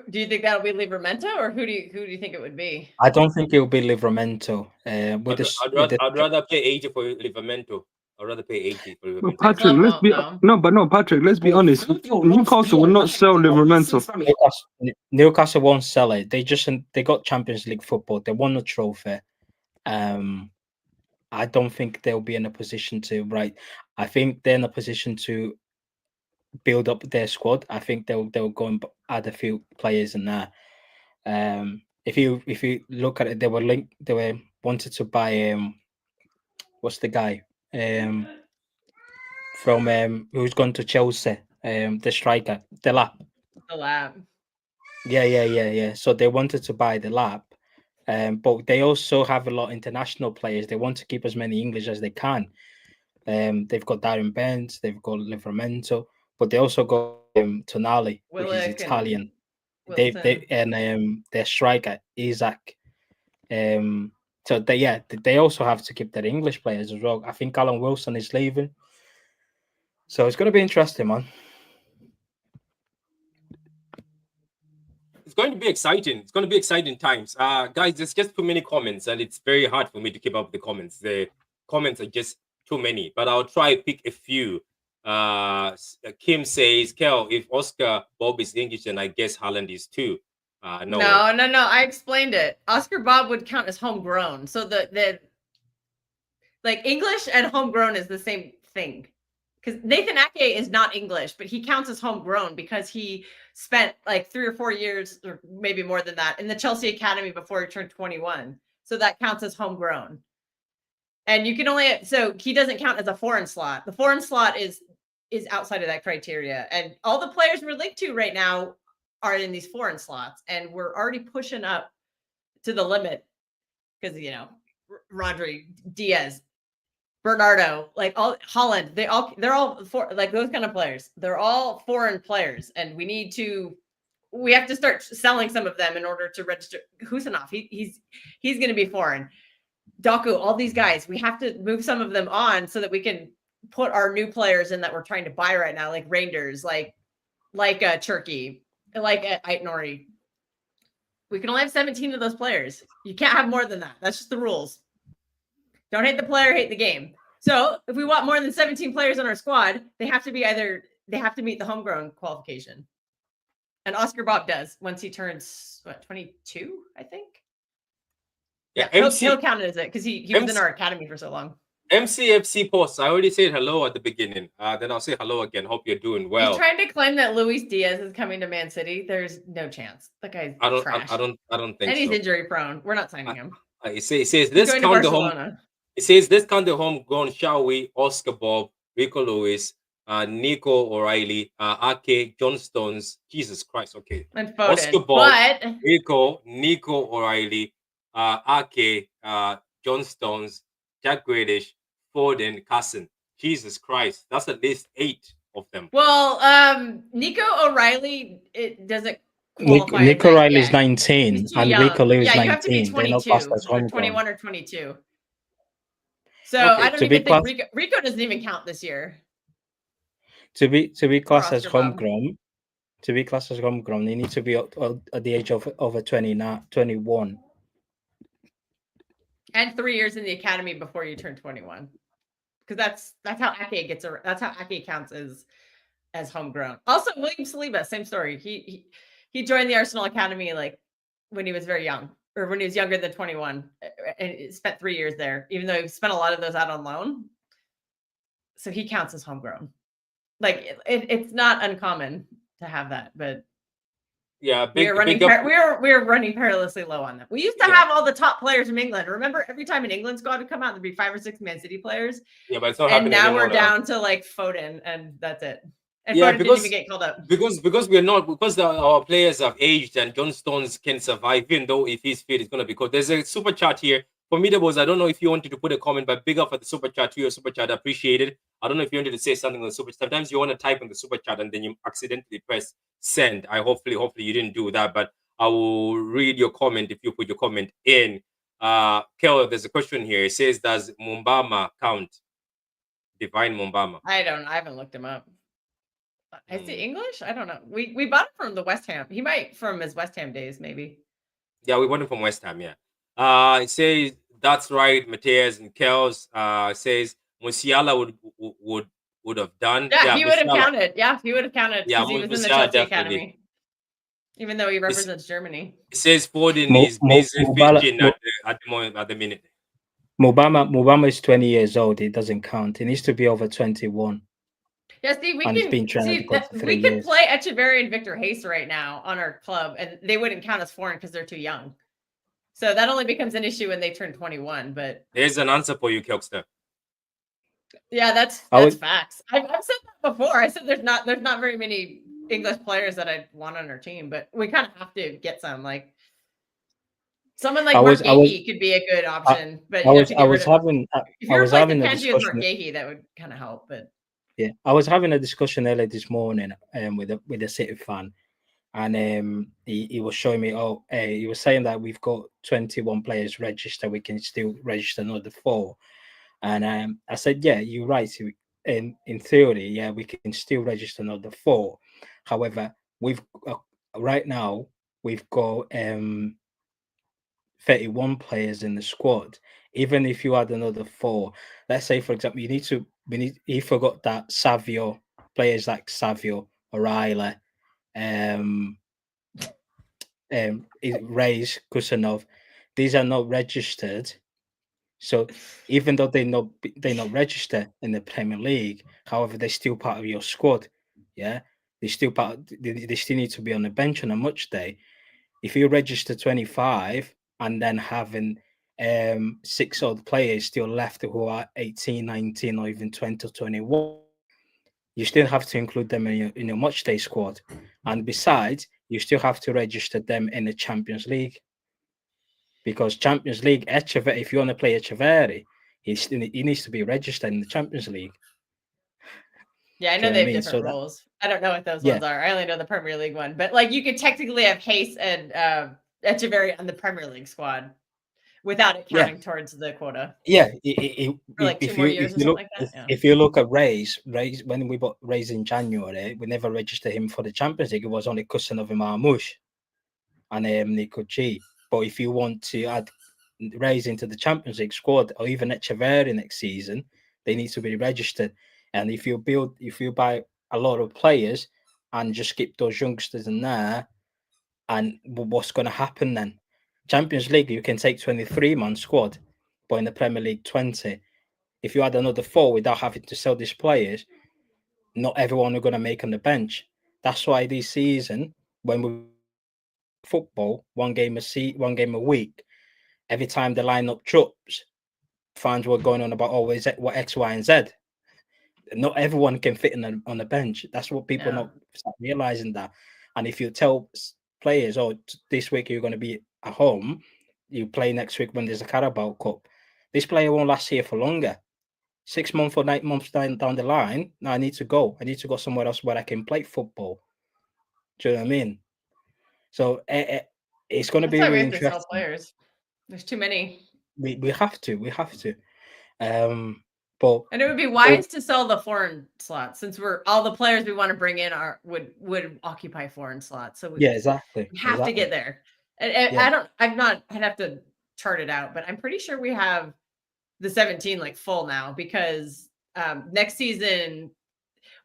Do you think that'll be Livramento, or who do you think it would be? I don't think it will be Livramento. I'd rather pay 80 for Livramento. I'd rather pay 80 for Livramento. Patrick, Patrick, let's be honest. Newcastle will not sell Livramento. Newcastle won't sell it. They got Champions League football. They won the trophy. I don't think they'll be in a position to I think they're in a position to build up their squad. I think they'll go and add a few players in there. If you look at it, they were wanted to buy what's the guy from who's gone to Chelsea, the striker, the Lap. Yeah. So they wanted to buy the Lap. But they also have a lot of international players. They want to keep as many English as they can. They've got Darren Bent, they've got Livramento, but they also got Tonali, which is Italian. Their striker Isaac. So they also have to keep their English players as well. I think Alan Wilson is leaving, so it's going to be interesting, man. It's going to be exciting. It's going to be exciting times. Guys, there's just too many comments, and it's very hard for me to keep up with the comments. The comments are just too many, but I'll try to pick a few. Kim says, Kel, if Oscar Bob is English, then I guess Haaland is too. No. I explained it. Oscar Bob would count as homegrown. So the English and homegrown is the same thing. Because Nathan Ake is not English, but he counts as homegrown because he spent 3 or 4 years, or maybe more than that, in the Chelsea Academy before he turned 21. So that counts as homegrown. And you can so he doesn't count as a foreign slot. The foreign slot is outside of that criteria. And all the players we're linked to right now are in these foreign slots. And we're already pushing up to the limit because, Rodri, Diaz, Bernardo, Holland, they're all those kind of players. They're all foreign players, and we have to start selling some of them in order to register. Husanov, he's going to be foreign. Doku, all these guys, we have to move some of them on so that we can put our new players in that we're trying to buy right now, like Reijnders, like Cherki, like Aitnori. We can only have 17 of those players. You can't have more than that. That's just the rules. Don't hate the player, hate the game. So if we want more than 17 players on our squad, they have to meet the homegrown qualification. And Oscar Bob does once he turns 22, I think. Yeah, he'll count it as it because he was in our academy for so long. MCFC posts. I already said hello at the beginning. Then I'll say hello again. Hope you're doing well. He's trying to claim that Luis Diaz is coming to Man City. There's no chance. That guy's trash. I don't think and he's injury prone. We're not signing him. It says let's count the home. It says let's count the homegrown, shall we? Oscar Bob, Rico Lewis, Nico O'Reilly, Ake, John Stones. Jesus Christ. Okay. And Foden. Oscar Bob, Nico O'Reilly, Ake, John Stones, Jack Grealish, Foden, Carson. Jesus Christ. That's at least 8 of them. Well, Nico O'Reilly, it doesn't qualify. Nico O'Reilly is 19 and Rico Lewis is 19. You have to be 22 or 21 or 22. So I don't even think Rico doesn't even count this year. To be classed as homegrown, to be classed as homegrown, you need to be at the age of over 21. And 3 years in the academy before you turn 21. Because that's how Ake that's how Ake counts as homegrown. Also, William Saliba, same story. He joined the Arsenal Academy like when he was very young, or when he was younger than 21, and spent 3 years there, even though he spent a lot of those out on loan. So he counts as homegrown. Like it's not uncommon to have that, but yeah, we are running perilously low on them. We used to have all the top players from England. Remember, every time an England squad would come out, there'd be 5 or 6 Man City players. Yeah, but it's not and happening now anymore we're down to like Foden, and that's it. And yeah, Foden didn't even get called up. Because our players have aged and John Stones can survive, even though if he's fit, it's gonna be cool. There's a super chat here for me. I don't know if you wanted to put a comment, but big up for the super chat to your super chat. Appreciated. I don't know if you wanted to say something on the super chat. Sometimes you want to type in the super chat and then you accidentally press send. Hopefully you didn't do that, but I will read your comment if you put your comment in. Kel, there's a question here. It says, does Mumbama count? Divine Mumbama. I haven't looked him up. Is he English? I don't know. We bought him from the West Ham. He might from his West Ham days, maybe. Yeah, we bought him from West Ham. Yeah. It says that's right. Mateus and Kels. It says Musiala would have done. Yeah, he would have counted. Yeah, he would have counted because he was in the Chelsea Academy, even though he represents Germany. It says Foden is busy fidgeting at the minute. Mubama is 20 years old. It doesn't count. It needs to be over 21. Yeah, see, we could play Echeverri and Victor Hayes right now on our club, and they wouldn't count as foreign because they're too young. So that only becomes an issue when they turn 21. But there's an answer for you, Kelster. Yeah, that's facts. I've said that before. I said there's not very many English players that I want on our team, but we kind of have to get some. Like someone like Mark Gahey could be a good option, but if you were replacing Gahey, that would kind of help. But yeah, I was having a discussion earlier this morning with a City fan, and he was showing me. He was saying that we've got 21 players registered. We can still register another 4, and I said, yeah, you're right. In theory, yeah, we can still register another 4. However, we've right now we've got 31 players in the squad. Even if you add another 4, let's say for example, you forgot that Savio, players like Savio, O'Reilly, Reis, Kusanov, these are not registered. So even though they're not registered in the Premier League, however, they're still part of your squad. Yeah, they're still they still need to be on the bench on a match day. If you register 25 and then having 6 odd players still left who are 18, 19, or even 20 or 21, you still have to include them in your match day squad. And besides, you still have to register them in the Champions League. Because Champions League, if you want to play Echeverri, he needs to be registered in the Champions League. Yeah, I know they have different rules. I don't know what those ones are. I only know the Premier League one. But like you could technically have Hayes and Echeverri on the Premier League squad without it counting towards the quota. Yeah. For like 2 more years or something like that. Yeah. If you look at Reis, when we bought Reis in January, we never registered him for the Champions League. It was only Kusanov and Marmoush and Nico G. But if you want to add Reis into the Champions League squad or even Echeverri next season, they need to be registered. And if you buy a lot of players and just keep those youngsters in there, and what's going to happen then? Champions League, you can take 23-man squad, but in the Premier League, 20. If you add another 4 without having to sell these players, not everyone are going to make on the bench. That's why this season, when we football, one game a week, every time the lineup drops, fans were going on about always what X, Y, and Z. Not everyone can fit on the bench. That's what people not realizing that. And if you tell players, this week you're going to be at home, you play next week when there's a Carabao Cup, this player won't last here for longer. 6 months or 9 months down the line, now I need to go somewhere else where I can play football. Do you know what I mean? So it's going to be really interesting. Sell players. There's too many. We have to. But And it would be wise to sell the foreign slots since all the players we want to bring in would occupy foreign slots. So exactly. We have to get there. And I'd have to chart it out, but I'm pretty sure we have the 17 like full now because next season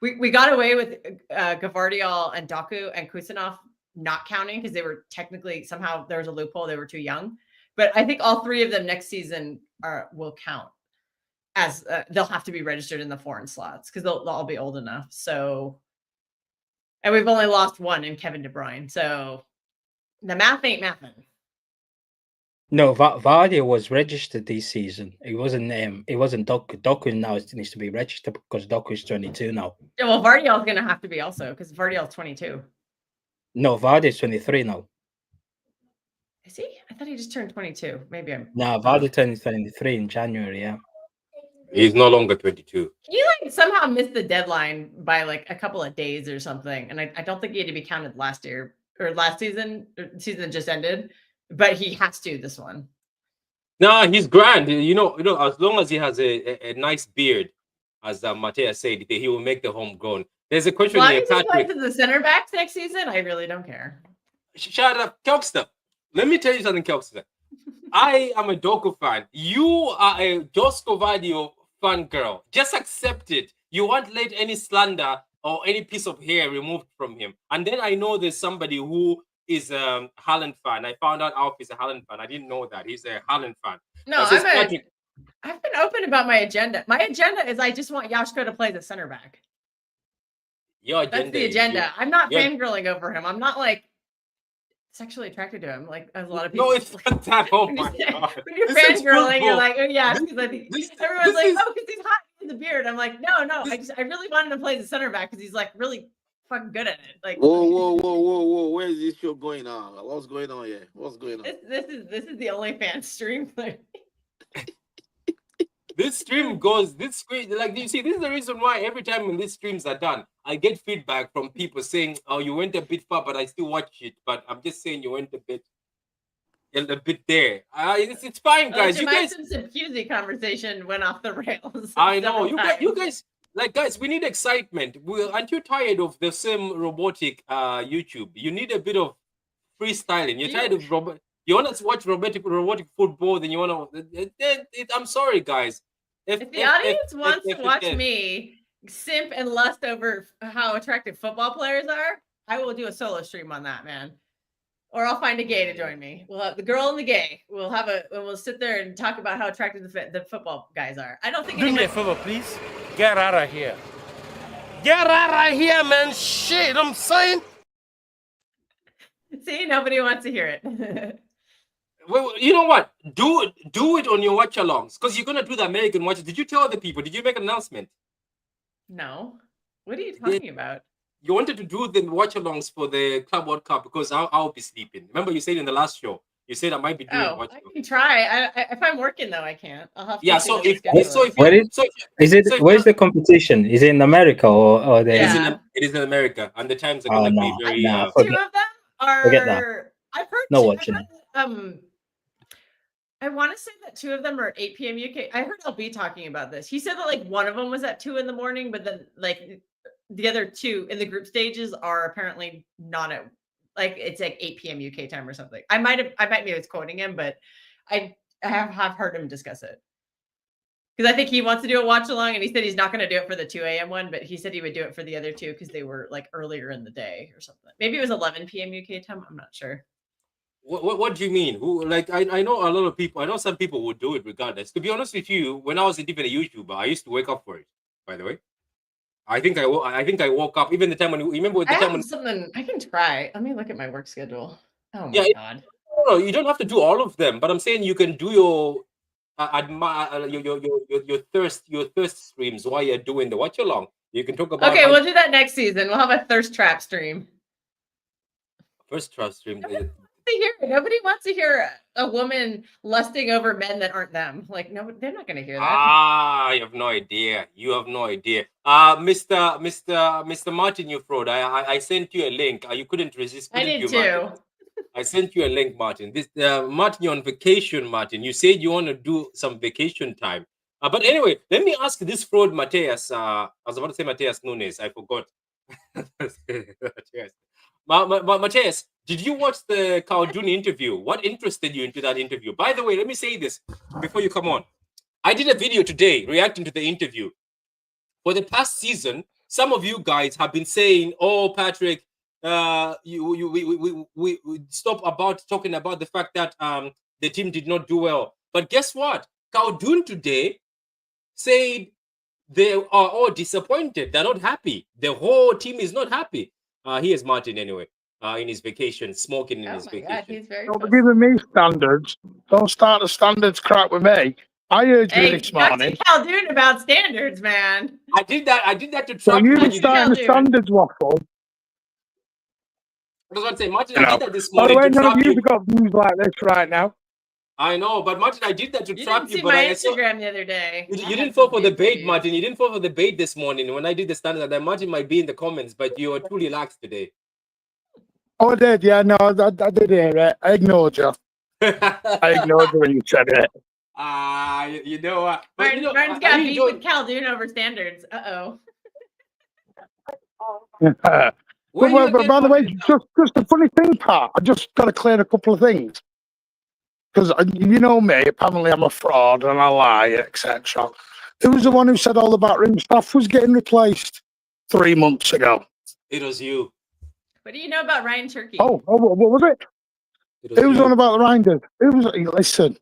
we got away with Gavardiol and Doku and Kusanov not counting because they were technically somehow there was a loophole, they were too young. But I think all three of them next season will count as they'll have to be registered in the foreign slots because they'll all be old enough. So, and we've only lost one in Kevin De Bruyne. So the math ain't mathin'. No, Vardy was registered this season. It wasn't Doku. Doku now needs to be registered because Doku is 22 now. Yeah, well, Vardiol's going to have to be also because Vardiol's 22. No, Vardy is 23 now. Is he? I thought he just turned 22. Maybe I'm. No, Vardy turned 23 in January. Yeah. He's no longer 22. He like somehow missed the deadline by like a couple of days or something, and I don't think he had to be counted last year or last season. Or season that just ended, but he has to this one. No, he's grand. You know, as long as he has a nice beard, as Matea said, he will make the homegrown. There's a question here, Patrick. To the center backs next season, I really don't care. Shut up, Kelster. Let me tell you something, Kelster. I am a Doku fan. You are a Josko Vadio fan girl. Just accept it. You won't let any slander or any piece of hair removed from him. And then I know there's somebody who is a Haaland fan. I found out Alf is a Haaland fan. I didn't know that. He's a Haaland fan. No, I've been open about my agenda. My agenda is I just want Yashko to play the center back. Your agenda. That's the agenda. I'm not fangirling over him. I'm not like sexually attracted to him, like a lot of people. No, it's not that. Oh my god! When you're fangirling, you're like, oh yeah, because I think everyone's like, oh, because he's hot in the beard. I'm like, no, I really wanted to play the center back because he's like really fucking good at it. Like, whoa! Where is this show going on? What's going on here? What's going on? This is the OnlyFans stream. This stream goes this way. Like, you see, this is the reason why every time when these streams are done, I get feedback from people saying, "Oh, you went a bit far, but I still watch it." But I'm just saying you went a bit there. It's fine, guys. You guys, some Pusey conversation went off the rails. I know you guys. Like, guys, we need excitement. Aren't you tired of the same robotic YouTube? You need a bit of freestyling. You're tired of robot. You want to watch robotic football, then you want to. I'm sorry, guys. If the audience wants to watch me simp and lust over how attractive football players are, I will do a solo stream on that, man. Or I'll find a gay to join me. We'll have the girl and the gay. We'll sit there and talk about how attractive the football guys are. I don't think. Do me a favor, please. Get out of here. Get out of here, man. Shit, I'm saying. See, nobody wants to hear it. Well, you know what? Do it on your watch-alongs because you're gonna do the American watch. Did you tell the people? Did you make an announcement? No. What are you talking about? You wanted to do the watch-alongs for the Club World Cup because I'll be sleeping. Remember, you said in the last show, you said I might be doing watch. I can try. If I'm working though, I can't. I'll have to. Yeah. Where's the competition? Is it in America or the? Yeah. It is in America, and the times are going to be very. Two of them are. Forget that. I've heard. No watching it. I want to say that two of them are 8 p.m. UK. I heard LB talking about this. He said that like one of them was at 2 in the morning, but then like the other two in the group stages are apparently not at like it's like 8 p.m. UK time or something. I might be quoting him, but I have heard him discuss it because I think he wants to do a watch along, and he said he's not going to do it for the 2 a.m. one, but he said he would do it for the other two because they were like earlier in the day or something. Maybe it was 11 p.m. UK time. I'm not sure. What do you mean? Who like I know a lot of people. I know some people would do it regardless. To be honest with you, when I was even a YouTuber, I used to wake up for it. By the way, I think I woke up even the time when you remember the time when something I can try. Let me look at my work schedule. Oh my god! No, you don't have to do all of them, but I'm saying you can do your thirst streams while you're doing the watch along. You can talk about. Okay, we'll do that next season. We'll have a thirst trap stream. First trap stream. Nobody wants to hear a woman lusting over men that aren't them. Like, no, they're not going to hear that. I have no idea. You have no idea. Mr. Martin, you fraud. I sent you a link. You couldn't resist. I did too. I sent you a link, Martin. This Martin, you're on vacation, Martin. You said you want to do some vacation time. But anyway, let me ask this fraud, Mateus. I was about to say Mateus Nunes. I forgot. Mateus. Mateus, did you watch the Khaldun interview? What interested you into that interview? By the way, let me say this before you come on. I did a video today reacting to the interview. For the past season, some of you guys have been saying, "Oh, Patrick, we stop about talking about the fact that the team did not do well." But guess what? Khaldun today said they are all disappointed. They're not happy. The whole team is not happy. Here's Martin anyway, in his vacation, smoking in his vacation. God, he's very Don't giving me standards. Don't start the standards crap with me. I heard you this morning. Talk to Khaldun about standards, man. I did that to So trap you've you. been starting the standards waffle. I was going to say, Martin, I did that this By the morning way, to none trap of you. you've got views like this right now. I know, but Martin, I did that to trap You you. didn't see But my I saw Instagram the other day. you didn't fall for the bait, Martin. You didn't fall for the bait this morning when I did the standard. That Martin might be in the comments, but you are too relaxed today. Oh, I did. Yeah, no, I did hear it. I ignored you. I ignored you when you said it. You know what? Martin's got beef with Khaldun over standards. But by the way, just a funny thing, Pat. I just got to clear a couple of things. Because you know me, apparently I'm a fraud and I lie, etc. Who was the one who said all about ring staff was getting replaced 3 months ago? It was you. What do you know about Reijnders and Cherki? Oh, what was it? Who was on about the Reijnders? Listen,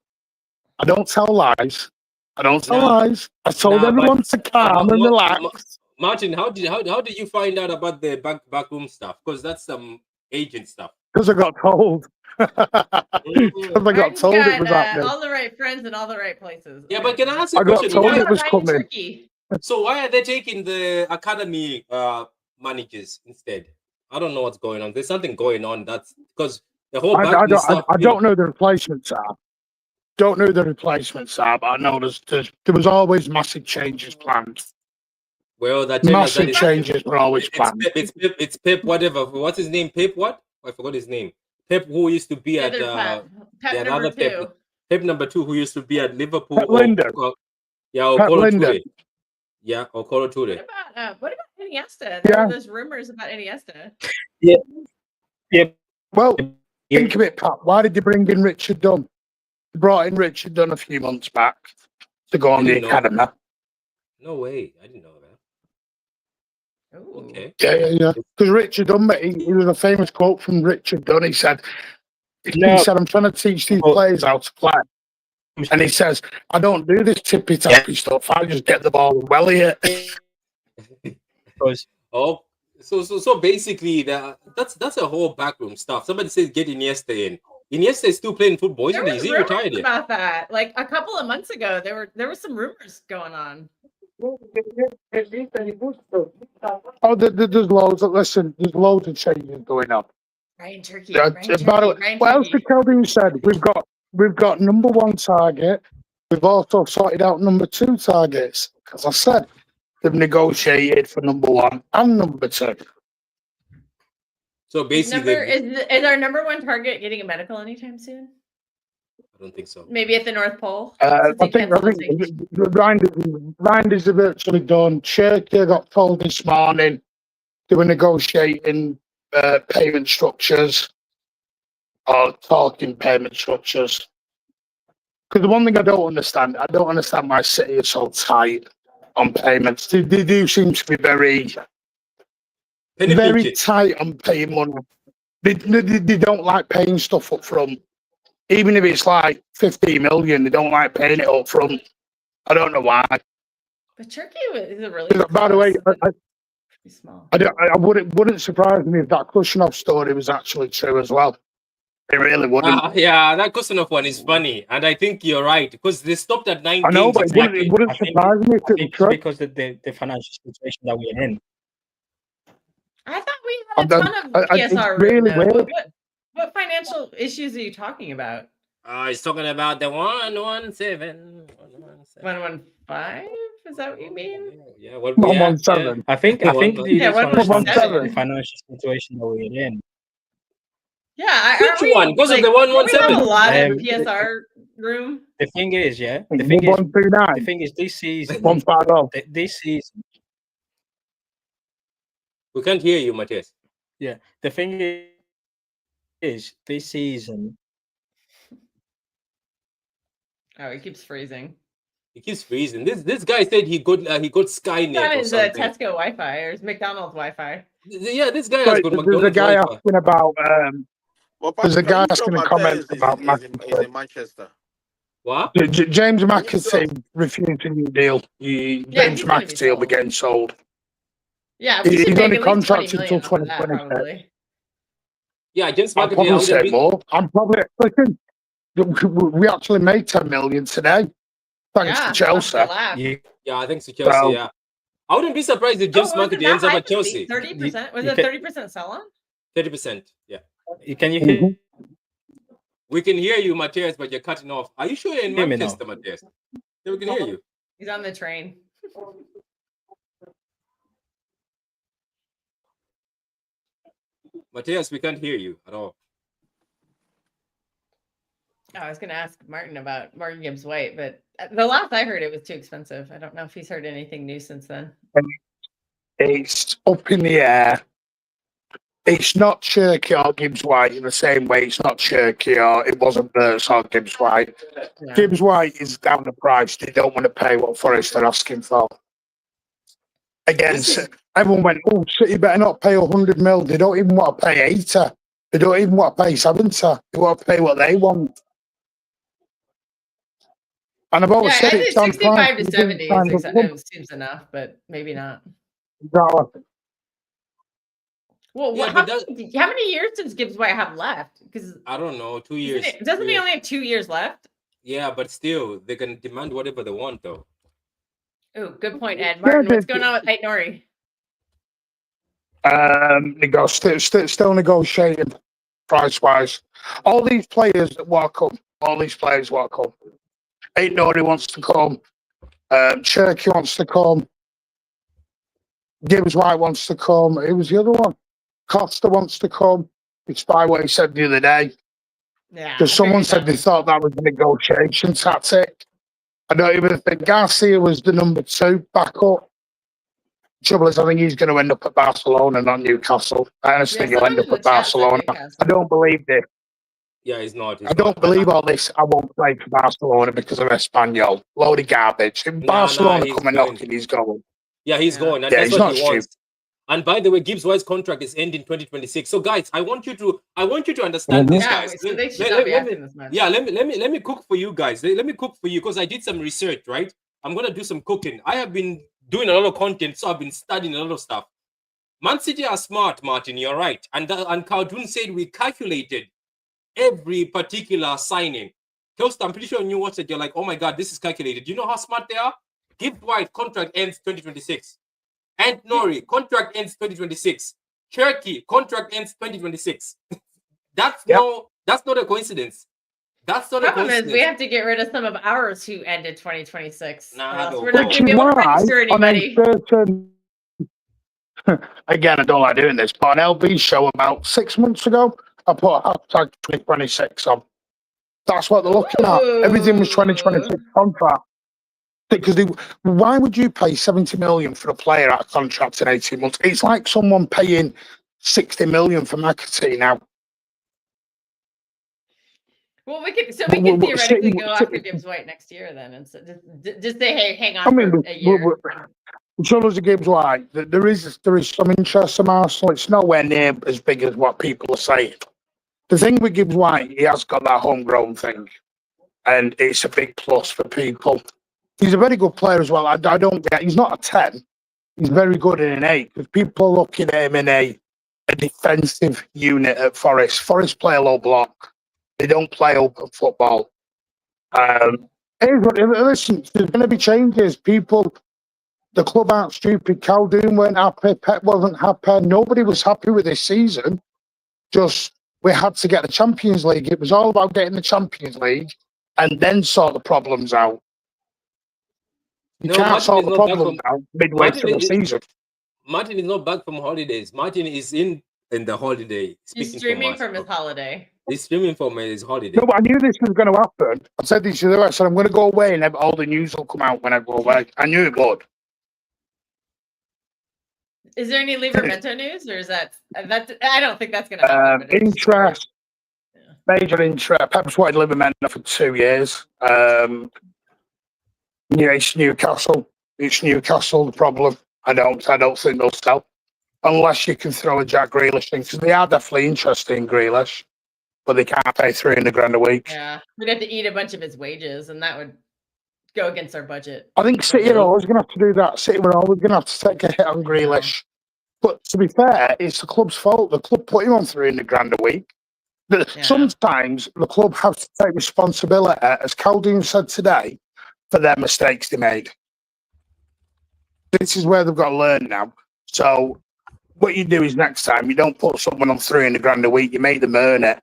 I don't tell lies. I told everyone to calm and relax. Martin, how did you find out about the backroom stuff? Because that's some agent stuff. Because I got told. Because I got told it was happening. All the right friends in all the right places. Yeah, but can I ask you a question? Got told it was coming. So why are they taking the academy managers instead? I don't know what's going on. There's something going on. That's because the whole. I don't know the replacements are. Don't know who the replacements are, but I know there was always massive changes planned. Well, that massive changes were always planned. It's Pep. Whatever. What's his name? Pep. What? I forgot his name. Pep, who used to be at Pep number 2. Pep number 2, who used to be at Liverpool. Pep Linder. Or Pep Linder. Yeah, or Kolo Toure. What about Iniesta? There were those rumors about Iniesta. Yeah. Well, think of it, Pat. Why did they bring in Richard Dunn? They brought in Richard Dunn a few months back to go on the academy. No way. I didn't know that. Oh, okay. Yeah. Because Richard Dunn, he was a famous quote from Richard Dunn. He said, I'm trying to teach these players how to play. And he says, I don't do this tippy-tappy stuff. I just get the ball and well here. So basically, that's a whole backroom stuff. Somebody says get Iniesta in. Iniesta is still playing football, isn't he? Is he retired yet? About that, like a couple of months ago, there were some rumors going on. Oh, there's loads. Listen, there's loads of changes going on. Reijnders and Cherki. What else did Kelvin said? We've got number 1 target. We've also sorted out number 2 targets. As I said, they've negotiated for number 1 and number 2. So basically, is our number 1 target getting a medical anytime soon? I don't think so. Maybe at the North Pole. I think Reijnders are virtually done. Cherki got told this morning they were negotiating payment structures or talking payment structures. Because the one thing I don't understand why City is so tight on payments. They do seem to be very tight on paying money. They don't like paying stuff up front. Even if it's like 15 million, they don't like paying it up front. I don't know why. But Cherki is a really. By the way, small. I wouldn't surprise me if that Kushinov story was actually true as well. It really wouldn't. Yeah, that Kushinov one is funny, and I think you're right because they stopped at 9 I know, games. but it wouldn't surprise me if it was true. Because of the financial situation that we're in. I thought we had a ton of PSR. Really weird. What financial issues are you talking about? He's talking about the 117. 115? Is that what you mean? Yeah, 117. I think the 117. financial situation that we're in. Yeah, Which one? Because of the we have a 117. lot of PSR room. The thing is, The thing is this season, 150. this season, We can't hear you, Matthias. yeah. The thing is this season. Oh, he keeps freezing. He keeps freezing. This guy said he got Skynet That or is something. Tesco Wi-Fi or McDonald's Wi-Fi. Yeah, this guy has Sorry, got there's a McDonald's guy Wi-Fi. asking about. Well, There's a Patrick, are guy you sure asking a Matthias comment is about he's in Manchester? What? James sure? McAtee refused a new deal. James he's gonna be McAtee will be sold. getting sold. Yeah, we should He's make only at least 20 contracted million till off of that, 2026. probably. Yeah, James I'll McAtee. I probably wouldn't say be, more. I'm probably listen. We actually made 10 million today, thanks to Chelsea. yeah, thanks to Chelsea. So- Yeah, I wouldn't be surprised if James McAtee ends up at Chelsea. 30%? Was You it can- 30% sell on? 30%. Yeah, Can you hear? we can hear you, Matthias, but you're cutting off. Are you sure you're in Hear me now. Manchester, Matthias? Yeah, we can hear you. He's on the train. Matthias, we can't hear you at all. Oh, I was going to ask Martin about Morgan Gibbs White, but the last I heard, it was too expensive. I don't know if he's heard anything new since then. It's up in the air. It's not Cherki or Gibbs White in the same way it's not Cherki or it wasn't Wirtz or Gibbs White. Yeah. Gibbs White is down the price. They don't want to pay what Forest are asking for. Again, everyone went, oh, City better not pay 100 mil. They don't even want to pay 80. They don't even want to pay 70. They want to pay what they want. And I've always Yeah, said I it's think on 65 price. to 70 seems enough, but maybe not. Exactly. Well, Yeah, how but many years does Gibbs White have left? Because I don't know, 2 years. doesn't 2 he years. only have 2 years left? Yeah, but still, they can demand whatever they want, though. Oh, good point, Ed. Martin, what's going on with Ait Nori? Still negotiating price wise. All these players that walk up, Ait Nori wants to come. Cherki wants to come. Gibbs White wants to come. Who was the other one? Costa wants to come. Despite what he said the other day. Yeah. Because someone said they thought that was a negotiation tactic. I don't even think Garcia was the number 2 backup. Trouble is, I think he's going to end up at Barcelona, not Newcastle. I honestly think he'll end up at Barcelona. I don't believe this. Yeah, he's not. I don't believe all this. I won't play for Barcelona because of Espanyol. Load of garbage. If Barcelona he's coming going. knocking, he's going. Yeah, he's going, and Yeah, that's he's what not he wants. And by the way, Gibbs White's contract is ending 2026. So, guys, I want you to understand this, Yeah, guys. so they should not be asking this much. Yeah, let me cook for you guys. Let me cook for you because I did some research, right? I'm gonna do some cooking. I have been doing a lot of content, so I've been studying a lot of stuff. Man City are smart, Martin. You're right. And Khaldun said we calculated every particular signing. Kels, I'm pretty sure you watched it. You're like, oh my god, this is calculated. You know how smart they are? Gibbs White contract ends 2026. And Nori contract ends 2026. Cherki contract ends 2026. That's not a coincidence. That's not a Problem coincidence. is, we have to get rid of some of ours who ended 2026. Nah, We're not going to be able to register anybody. Again, I don't like doing this, but on LB show about 6 months ago, I put a hashtag 2026 on. That's what they're looking at. Everything was 2026 contract. Because why would you pay 70 million for a player out of contract in 18 months? It's like someone paying 60 million for McAtee now. Well, we could theoretically go after Gibbs White next year then, and so just say, hey, hang on for a year. So does the Gibbs White. There is some interest from Arsenal. It's nowhere near as big as what people are saying. The thing with Gibbs White, he has got that homegrown thing, and it's a big plus for people. He's a very good player as well. I don't get. He's not a 10. He's very good in an 8 because people are looking at him in a defensive unit at Forest. Forest play a low block. They don't play open football. Listen, there's going to be changes. People, the club aren't stupid. Khaldun weren't happy. Pep wasn't happy. Nobody was happy with this season. Just we had to get the Champions League. It was all about getting the Champions League and then sort the problems out. You can't sort the problem out midway through the season. Martin is not back from holidays. Martin is in in the holiday. He's streaming from his holiday. He's streaming from his holiday. No, but I knew this was going to happen. I said this to the rest. I said, I'm going to go away and all the news will come out when I go away. I knew it would. Is there any Livramento news, or is that I don't think that's going to happen. Interest, major interest. Pep's wanted Livramento for 2 years. It's Newcastle. It's Newcastle. The problem. I don't think they'll sell unless you can throw a Jack Grealish thing, because they are definitely interested in Grealish, but they can't pay $300,000 a week. Yeah, we'd have to eat a bunch of his wages, and that would go against our budget. I think City are always going to have to do that. City are always going to have to take a hit on Grealish. But to be fair, it's the club's fault. The club put him on $300,000 a week. Sometimes the club has to take responsibility, as Caldoon said today, for their mistakes they made. This is where they've got to learn now. So what you do is next time you don't put someone on $300,000 a week. You make them earn it.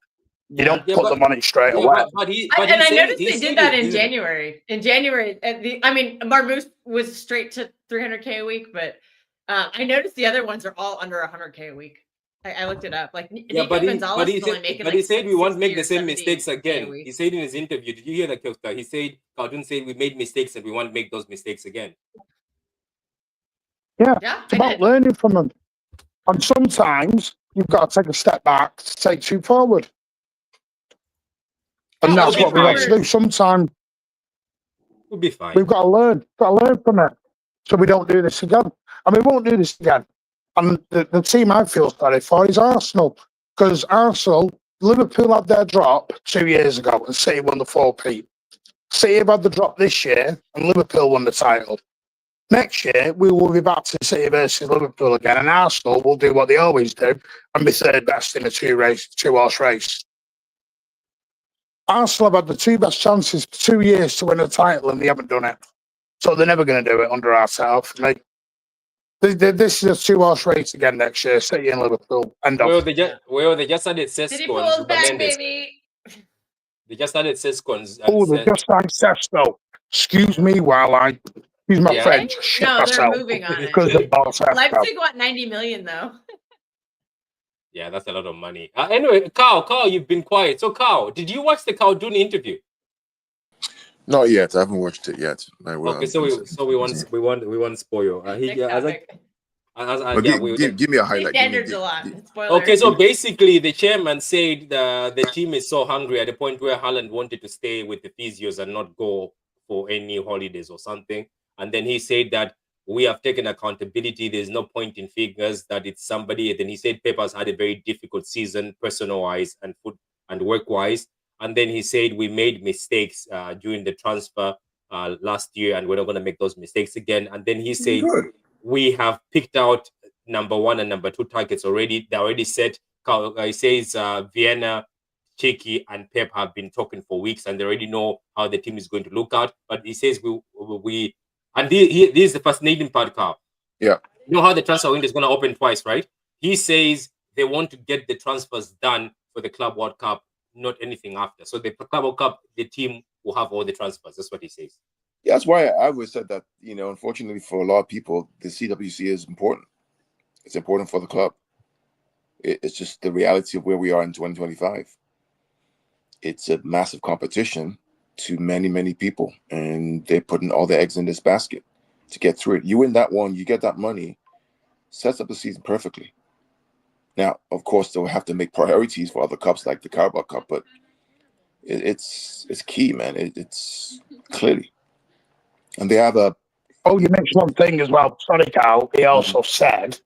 You don't put them on it straight away. I noticed they did that in January. In January, Marmoush was straight to $300K a week, but I noticed the other ones are all under $100K a week. I looked it up. Like, but he said we won't make the same mistakes again. He said in his interview, did you hear that, Kyosta? He said, Caldoon said we made mistakes and we won't make those mistakes again. Yeah, it's about learning from them. And sometimes you've got to take a step back to take two forward. And that's what we have to do. Sometimes we'll be fine. We've got to learn. From it, so we don't do this again. And we won't do this again. And the team I feel sorry for is Arsenal, because Liverpool had their drop 2 years ago, and City won the 4P. City have had the drop this year, and Liverpool won the title. Next year, we will be back to City versus Liverpool again, and Arsenal will do what they always do and be third best in a two-horse race. Arsenal have had the two best chances for 2 years to win a title, and they haven't done it. So they're never going to do it under ourselves. This is a two-horse race again next year, City and Liverpool. They just added Sesko and back, baby. They just added Sesko and they just signed Sesko. Excuse me while I use my French. They're moving on it. Leipzig want 90 million though. Yeah, that's a lot of money. Anyway, Carl, you've been quiet. So, Carl, did you watch the Caldoon interview? Not yet. I haven't watched it yet. I will. Okay, we want spoil. Give me a highlight. Standards a lot. Okay, so basically, the chairman said the team is so hungry at the point where Haaland wanted to stay with the physios and not go for any holidays or something. And then he said that we have taken accountability. There's no point in figures that it's somebody. And then he said Pep has had a very difficult season, personal-wise and work-wise. And then he said we made mistakes during the transfer last year, and we're not going to make those mistakes again. And then he said we have picked out number 1 and number 2 targets already. They're already set. He says Vienna, Cherki, and Pep have been talking for weeks, and they already know how the team is going to look out. But he says we and this is the fascinating part, Carl. Yeah. You know how the transfer window is going to open twice, right? He says they want to get the transfers done for the Club World Cup, not anything after. So the Club World Cup, the team will have all the transfers. That's what he says. Yeah, that's why I always said that, unfortunately for a lot of people, the CWC is important. It's important for the club. It's just the reality of where we are in 2025. It's a massive competition to many, many people, and they're putting all their eggs in this basket to get through it. You win that one, you get that money, sets up the season perfectly. Now, of course, they'll have to make priorities for other cups like the Carabao Cup, but it's key, man. It's clearly. And they have a... Oh, you mentioned one thing as well. Sorry, Carl. He also said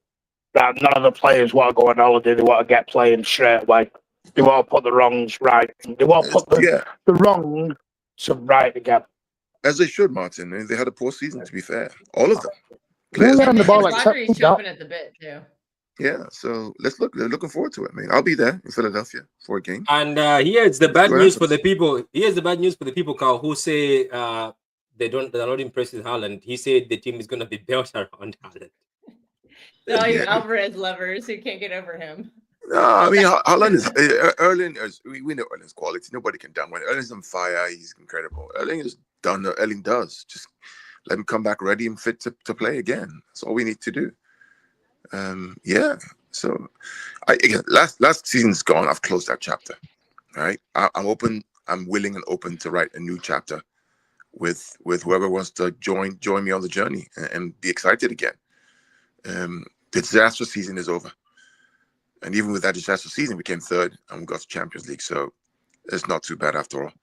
that none of the players want to go on holiday. They want to get playing straight away. They want to put the wrongs right. They want to put the wrong to right again. As they should, Martin. They had a poor season, to be fair. All of them. The ball Rodri's chopping at the bit, too. Yeah, so let's look. They're looking forward to it, man. I'll be there in Philadelphia for a game. And here's the bad news for the people. Here's the bad news for the people, Carl, who say they're not impressed with Haaland. He said the team is going to be built around Haaland. All you Alvarez lovers who can't get over him. No, I mean, Haaland is Erling. We know Erling's quality. Nobody can down when Erling's on fire. He's incredible. Erling is done what Erling does. Just let him come back ready and fit to play again. That's all we need to do. Yeah. So, again, last season's gone. I've closed that chapter. All right. I'm open. I'm willing and open to write a new chapter with whoever wants to join me on the journey and be excited again. The disastrous season is over, and even with that disastrous season, we came third and we got to Champions League. So it's not too bad after all.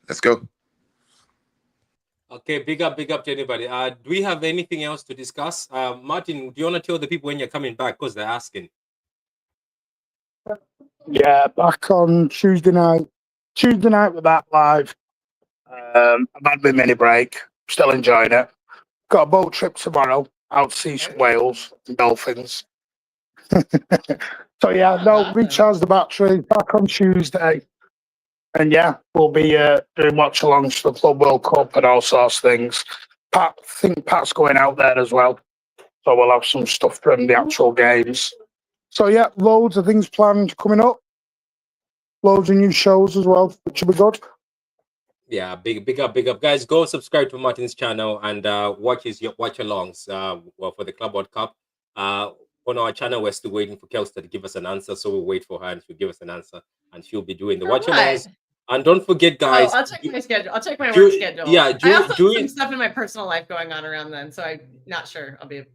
Let's go. Okay, big up to anybody. Do we have anything else to discuss? Martin, do you want to tell the people when you're coming back? Because they're asking. Yeah, back on Tuesday night. Tuesday night with that live. I've had my mini break. Still enjoying it. Got a boat trip tomorrow out to see some whales and dolphins. So yeah, no, recharge the battery. Back on Tuesday. And yeah, we'll be doing watch-alongs for the Club World Cup and all sorts of things. I think Pat's going out there as well. So we'll have some stuff from the actual games. So yeah, loads of things planned coming up. Loads of new shows as well, which will be good. Yeah, big up. Guys, go subscribe to Martin's channel and watch his watch-alongs for the Club World Cup. On our channel, we're still waiting for Kels to give us an answer. So we'll wait for her and she'll give us an answer. And she'll be doing the watch-alongs. And don't forget, guys. I'll check my schedule. I'll check my work schedule. Yeah, I also have some stuff in my personal life going on around then, so I'm not sure I'll be.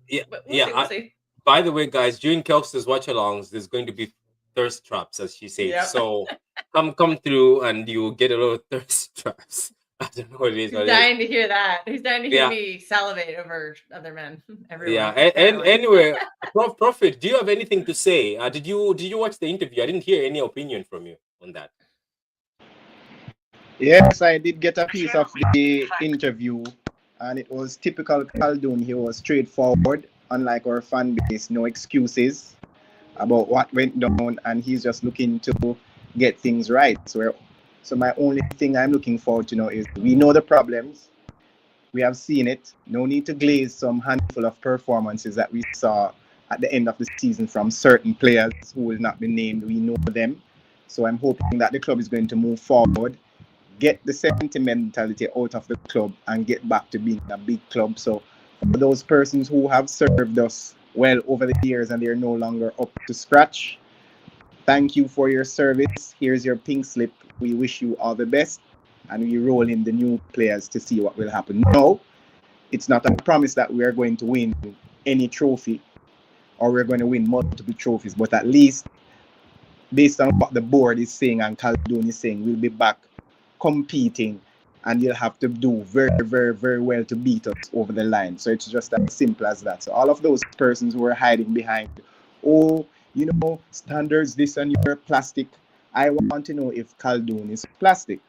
We'll see. By the way, guys, during Kelsey's watch-alongs, there's going to be thirst traps, as she said. Yep. So come through, and you get a little thirst traps. I don't know what it is. He's dying to hear that. He's dying to hear me salivate over other men. Everyone. Yeah, and anyway, Prophet, do you have anything to say? Did you watch the interview? I didn't hear any opinion from you on that. Yes, I did get a piece of the interview, and it was typical Khaldoon. He was straightforward, unlike our fan base, no excuses about what went down, and he's just looking to get things right. So my only thing I'm looking forward to now is we know the problems. We have seen it. No need to glaze some handful of performances that we saw at the end of the season from certain players who will not be named. We know them. So I'm hoping that the club is going to move forward, get the sentimentality out of the club and get back to being a big club. So for those persons who have served us well over the years and they're no longer up to scratch, thank you for your service. Here's your pink slip. We wish you all the best, and we roll in the new players to see what will happen. No, it's not a promise that we are going to win any trophy or we're going to win multiple trophies, but at least based on what the board is saying and Khaldoon is saying, we'll be back competing, and you'll have to do very, very, very well to beat us over the line. So it's just as simple as that. So all of those persons who are hiding behind, standards, this and your plastic, I want to know if Khaldoon is plastic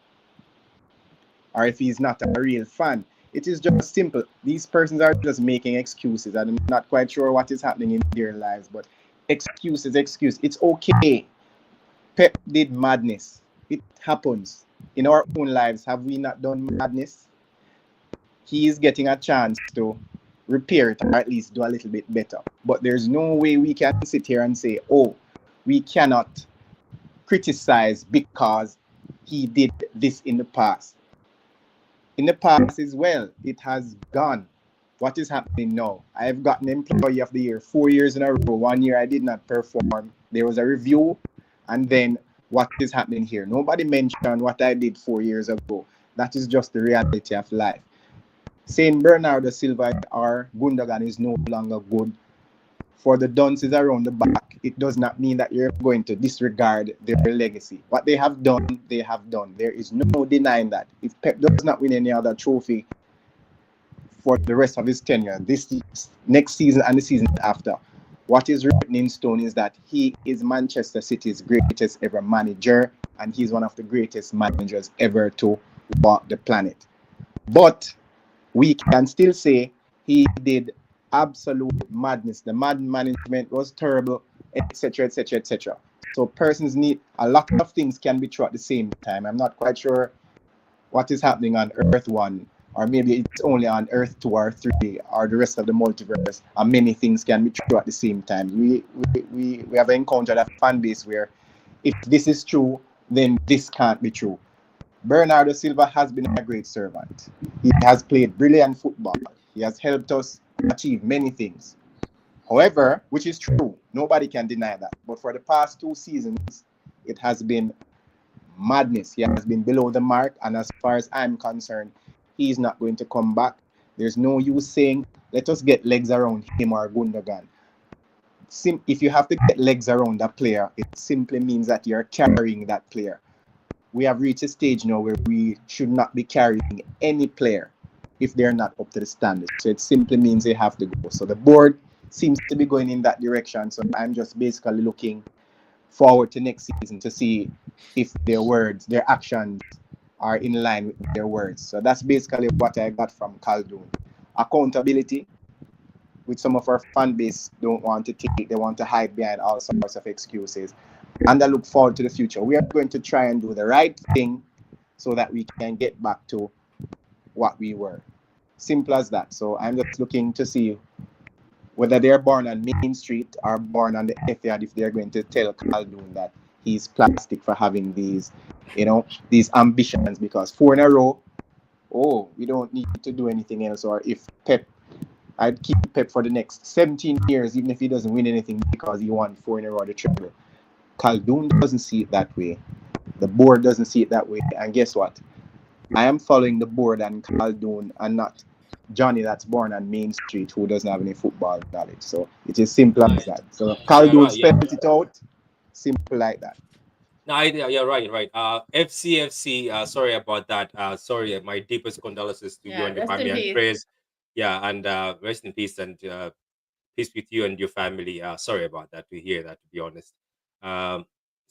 or if he's not a real fan. It is just simple. These persons are just making excuses. I'm not quite sure what is happening in their lives, but excuse. It's okay. Pep did madness. It happens. In our own lives, have we not done madness? He is getting a chance to repair it, or at least do a little bit better. But there's no way we can sit here and say, we cannot criticize because he did this in the past. In the past as well, it has gone. What is happening now? I've gotten Employee of the Year 4 years in a row. 1 year I did not perform. There was a review, and then what is happening here? Nobody mentioned what I did 4 years ago. That is just the reality of life. Saying Bernardo Silva or Gundogan is no longer good for the dunces around the back, it does not mean that you're going to disregard their legacy. What they have done, they have done. There is no denying that. If Pep does not win any other trophy for the rest of his tenure, this next season and the season after, what is written in stone is that he is Manchester City's greatest ever manager, and he's one of the greatest managers ever to walk the planet. But we can still say he did absolute madness. The mad management was terrible, etc., etc., etc. So persons need a lot of things can be true at the same time. I'm not quite sure what is happening on Earth 1, or maybe it's only on Earth 2 or 3 or the rest of the multiverse, and many things can be true at the same time. We have encountered a fan base where if this is true, then this can't be true. Bernardo Silva has been a great servant. He has played brilliant football. He has helped us achieve many things. However, which is true, nobody can deny that. But for the past 2 seasons, it has been madness. He has been below the mark, and as far as I'm concerned, he's not going to come back. There's no use saying, let us get legs around him or Gundogan. If you have to get legs around that player, it simply means that you're carrying that player. We have reached a stage now where we should not be carrying any player if they're not up to the standards. So it simply means they have to go. So the board seems to be going in that direction. So I'm just basically looking forward to next season to see if their words, their actions are in line with their words. So that's basically what I got from Khaldoon. Accountability, which some of our fan base don't want to take. They want to hide behind all sorts of excuses. And I look forward to the future. We are going to try and do the right thing so that we can get back to what we were. Simple as that. So I'm just looking to see whether they're born on Main Street or born on the Etihad, if they're going to tell Khaldoon that he's plastic for having these, these ambitions, because 4 in a row, we don't need to do anything else. Or if Pep, I'd keep Pep for the next 17 years, even if he doesn't win anything because he won 4 in a row, the treble. Khaldoon doesn't see it that way. The board doesn't see it that way. And guess what? I am following the board and Khaldoon, and not Johnny that's born on Main Street who doesn't have any football knowledge. So it is simple as that. So Khaldoon spells it out, simple like that. No, yeah, right. FCFC, sorry about that. Sorry, my deepest condolences to you and your family and prayers. Yeah, and rest in peace, and peace with you and your family. Sorry about that, to hear that, to be honest.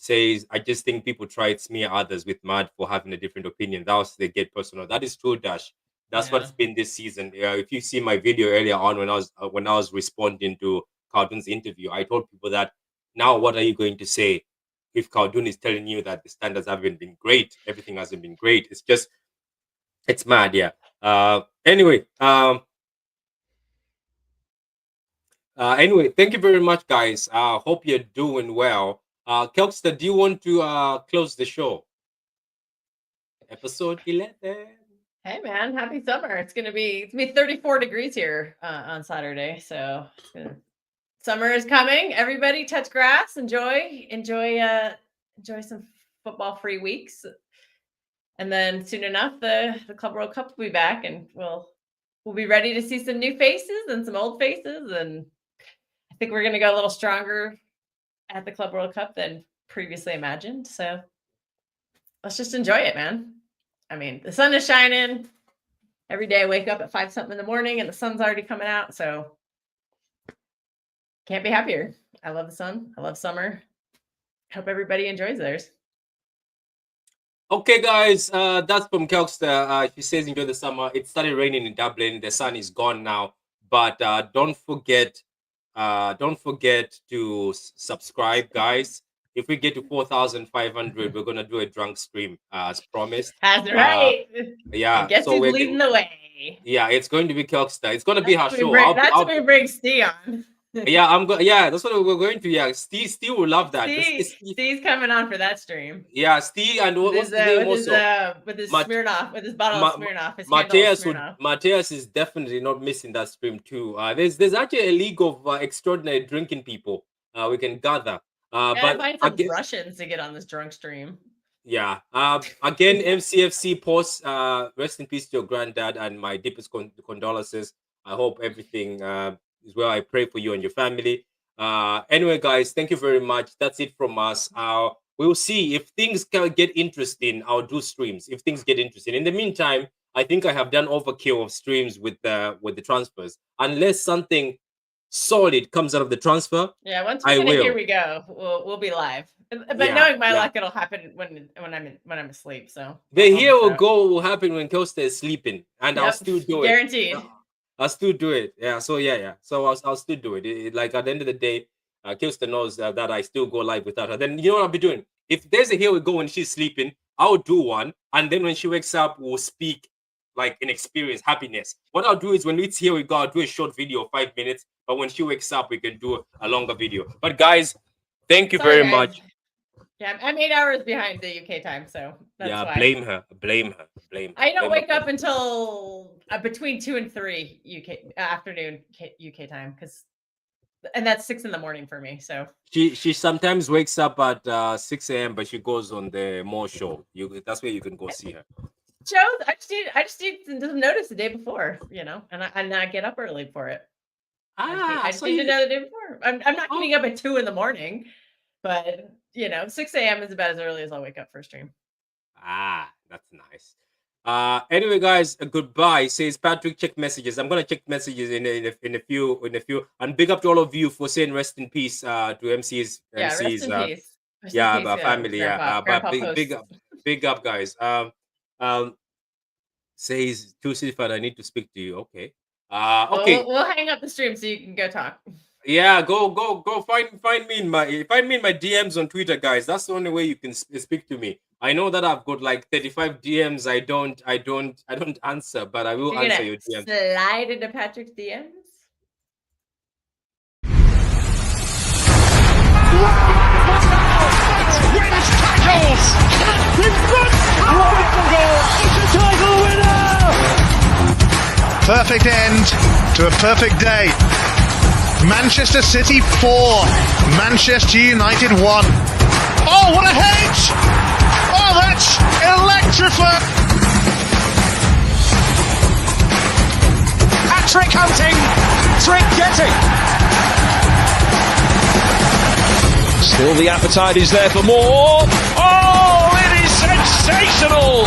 Says, I just think people try to smear others with mud for having a different opinion. That's they get personal. That is true, Dash. That's what's been this season. If you see my video earlier on when I was responding to Khaldoon's interview, I told people that now what are you going to say if Khaldoon is telling you that the standards haven't been great, everything hasn't been great? It's mad, yeah. Anyway, thank you very much, guys. Hope you're doing well. Kelster, do you want to close the show? Episode 11. Hey man, happy summer. It's gonna be 34 degrees here on Saturday. So summer is coming. Everybody touch grass, enjoy some football free weeks. And then soon enough the Club World Cup will be back, and we'll be ready to see some new faces and some old faces. And I think we're gonna go a little stronger at the Club World Cup than previously imagined. So let's just enjoy it, man. I mean, the sun is shining. Every day I wake up at 5 something in the morning and the sun's already coming out. So can't be happier. I love the sun. I love summer. Hope everybody enjoys theirs. Okay, guys, that's from Kelster. She says enjoy the summer. It started raining in Dublin. The sun is gone now. But don't forget to subscribe, guys. If we get to 4,500, we're gonna do a drunk stream as promised. That's right. Yeah. Guess who's leading the way? Yeah, it's going to be Kelster. It's gonna be her show. That's what we bring Steve on. Yeah, Yeah, that's what we're going to. Yeah, Steve will love that. Steve's coming on for that stream. Yeah, Steve, and what's his name also? With his Smirnoff, with his bottle of Smirnoff. Matthias is definitely not missing that stream too. There's actually a league of extraordinary drinking people we can gather. But find some Russians to get on this drunk stream. Yeah. Again, MCFC post. Rest in peace to your granddad, and my deepest condolences. I hope everything is well. I pray for you and your family. Anyway, guys, thank you very much. That's it from us. We'll see if things can get interesting. I'll do streams if things get interesting. In the meantime, I think I have done overkill of streams with the transfers. Unless something solid comes out of the transfer, once we get it, here we go. We'll be live. But knowing my luck, it'll happen when I'm asleep. So the here will go will happen when Kelster is sleeping, and I'll still do it. Guaranteed. I'll still do it. Yeah. So So I'll still do it. Like at the end of the day, Kelster knows that I still go live without her. Then you know what I'll be doing? If there's a here we go when she's sleeping, I'll do one, and then when she wakes up, we'll speak like an experience, happiness. What I'll do is when it's here we go, I'll do a short video of 5 minutes. But when she wakes up, we can do a longer video. But guys, thank you very much. Yeah, I'm 8 hours behind the UK time, so that's why. Blame her. I don't wake up until between 2 and 3 UK afternoon UK time, because And that's 6 a.m. for me. So she sometimes wakes up at 6 a.m. but she goes on the More show. That's where you can go see her. shows. I just need to notice the day before, and I get up early for it. I just need to know the day before. I'm not getting up at 2 a.m, but 6 a.m. is about as early as I'll wake up for a stream. That's nice. Anyway, guys, goodbye. Says Patrick. Check messages. I'm gonna check messages in a few. And big up to all of you for saying rest in peace to MC's. Rest in peace. Family. Grandpa big up, guys. Says too Silford, I need to speak to you. Okay. Okay. We'll hang up the stream so you can go talk. Yeah, go find me in my DMs on Twitter, guys. That's the only way you can speak to me. I know that I've got like 35 DMs. I don't answer, but I will answer your DMs. Slide into Patrick's DMs. Wirtz tackles. In front. It's a title winner. Perfect end to a perfect day. Manchester City 4, Manchester United 1. Oh, what a hedge! Oh, that's electrifying! Hat-trick hunting, trick getting. Still the appetite is there for more. Oh, it is sensational!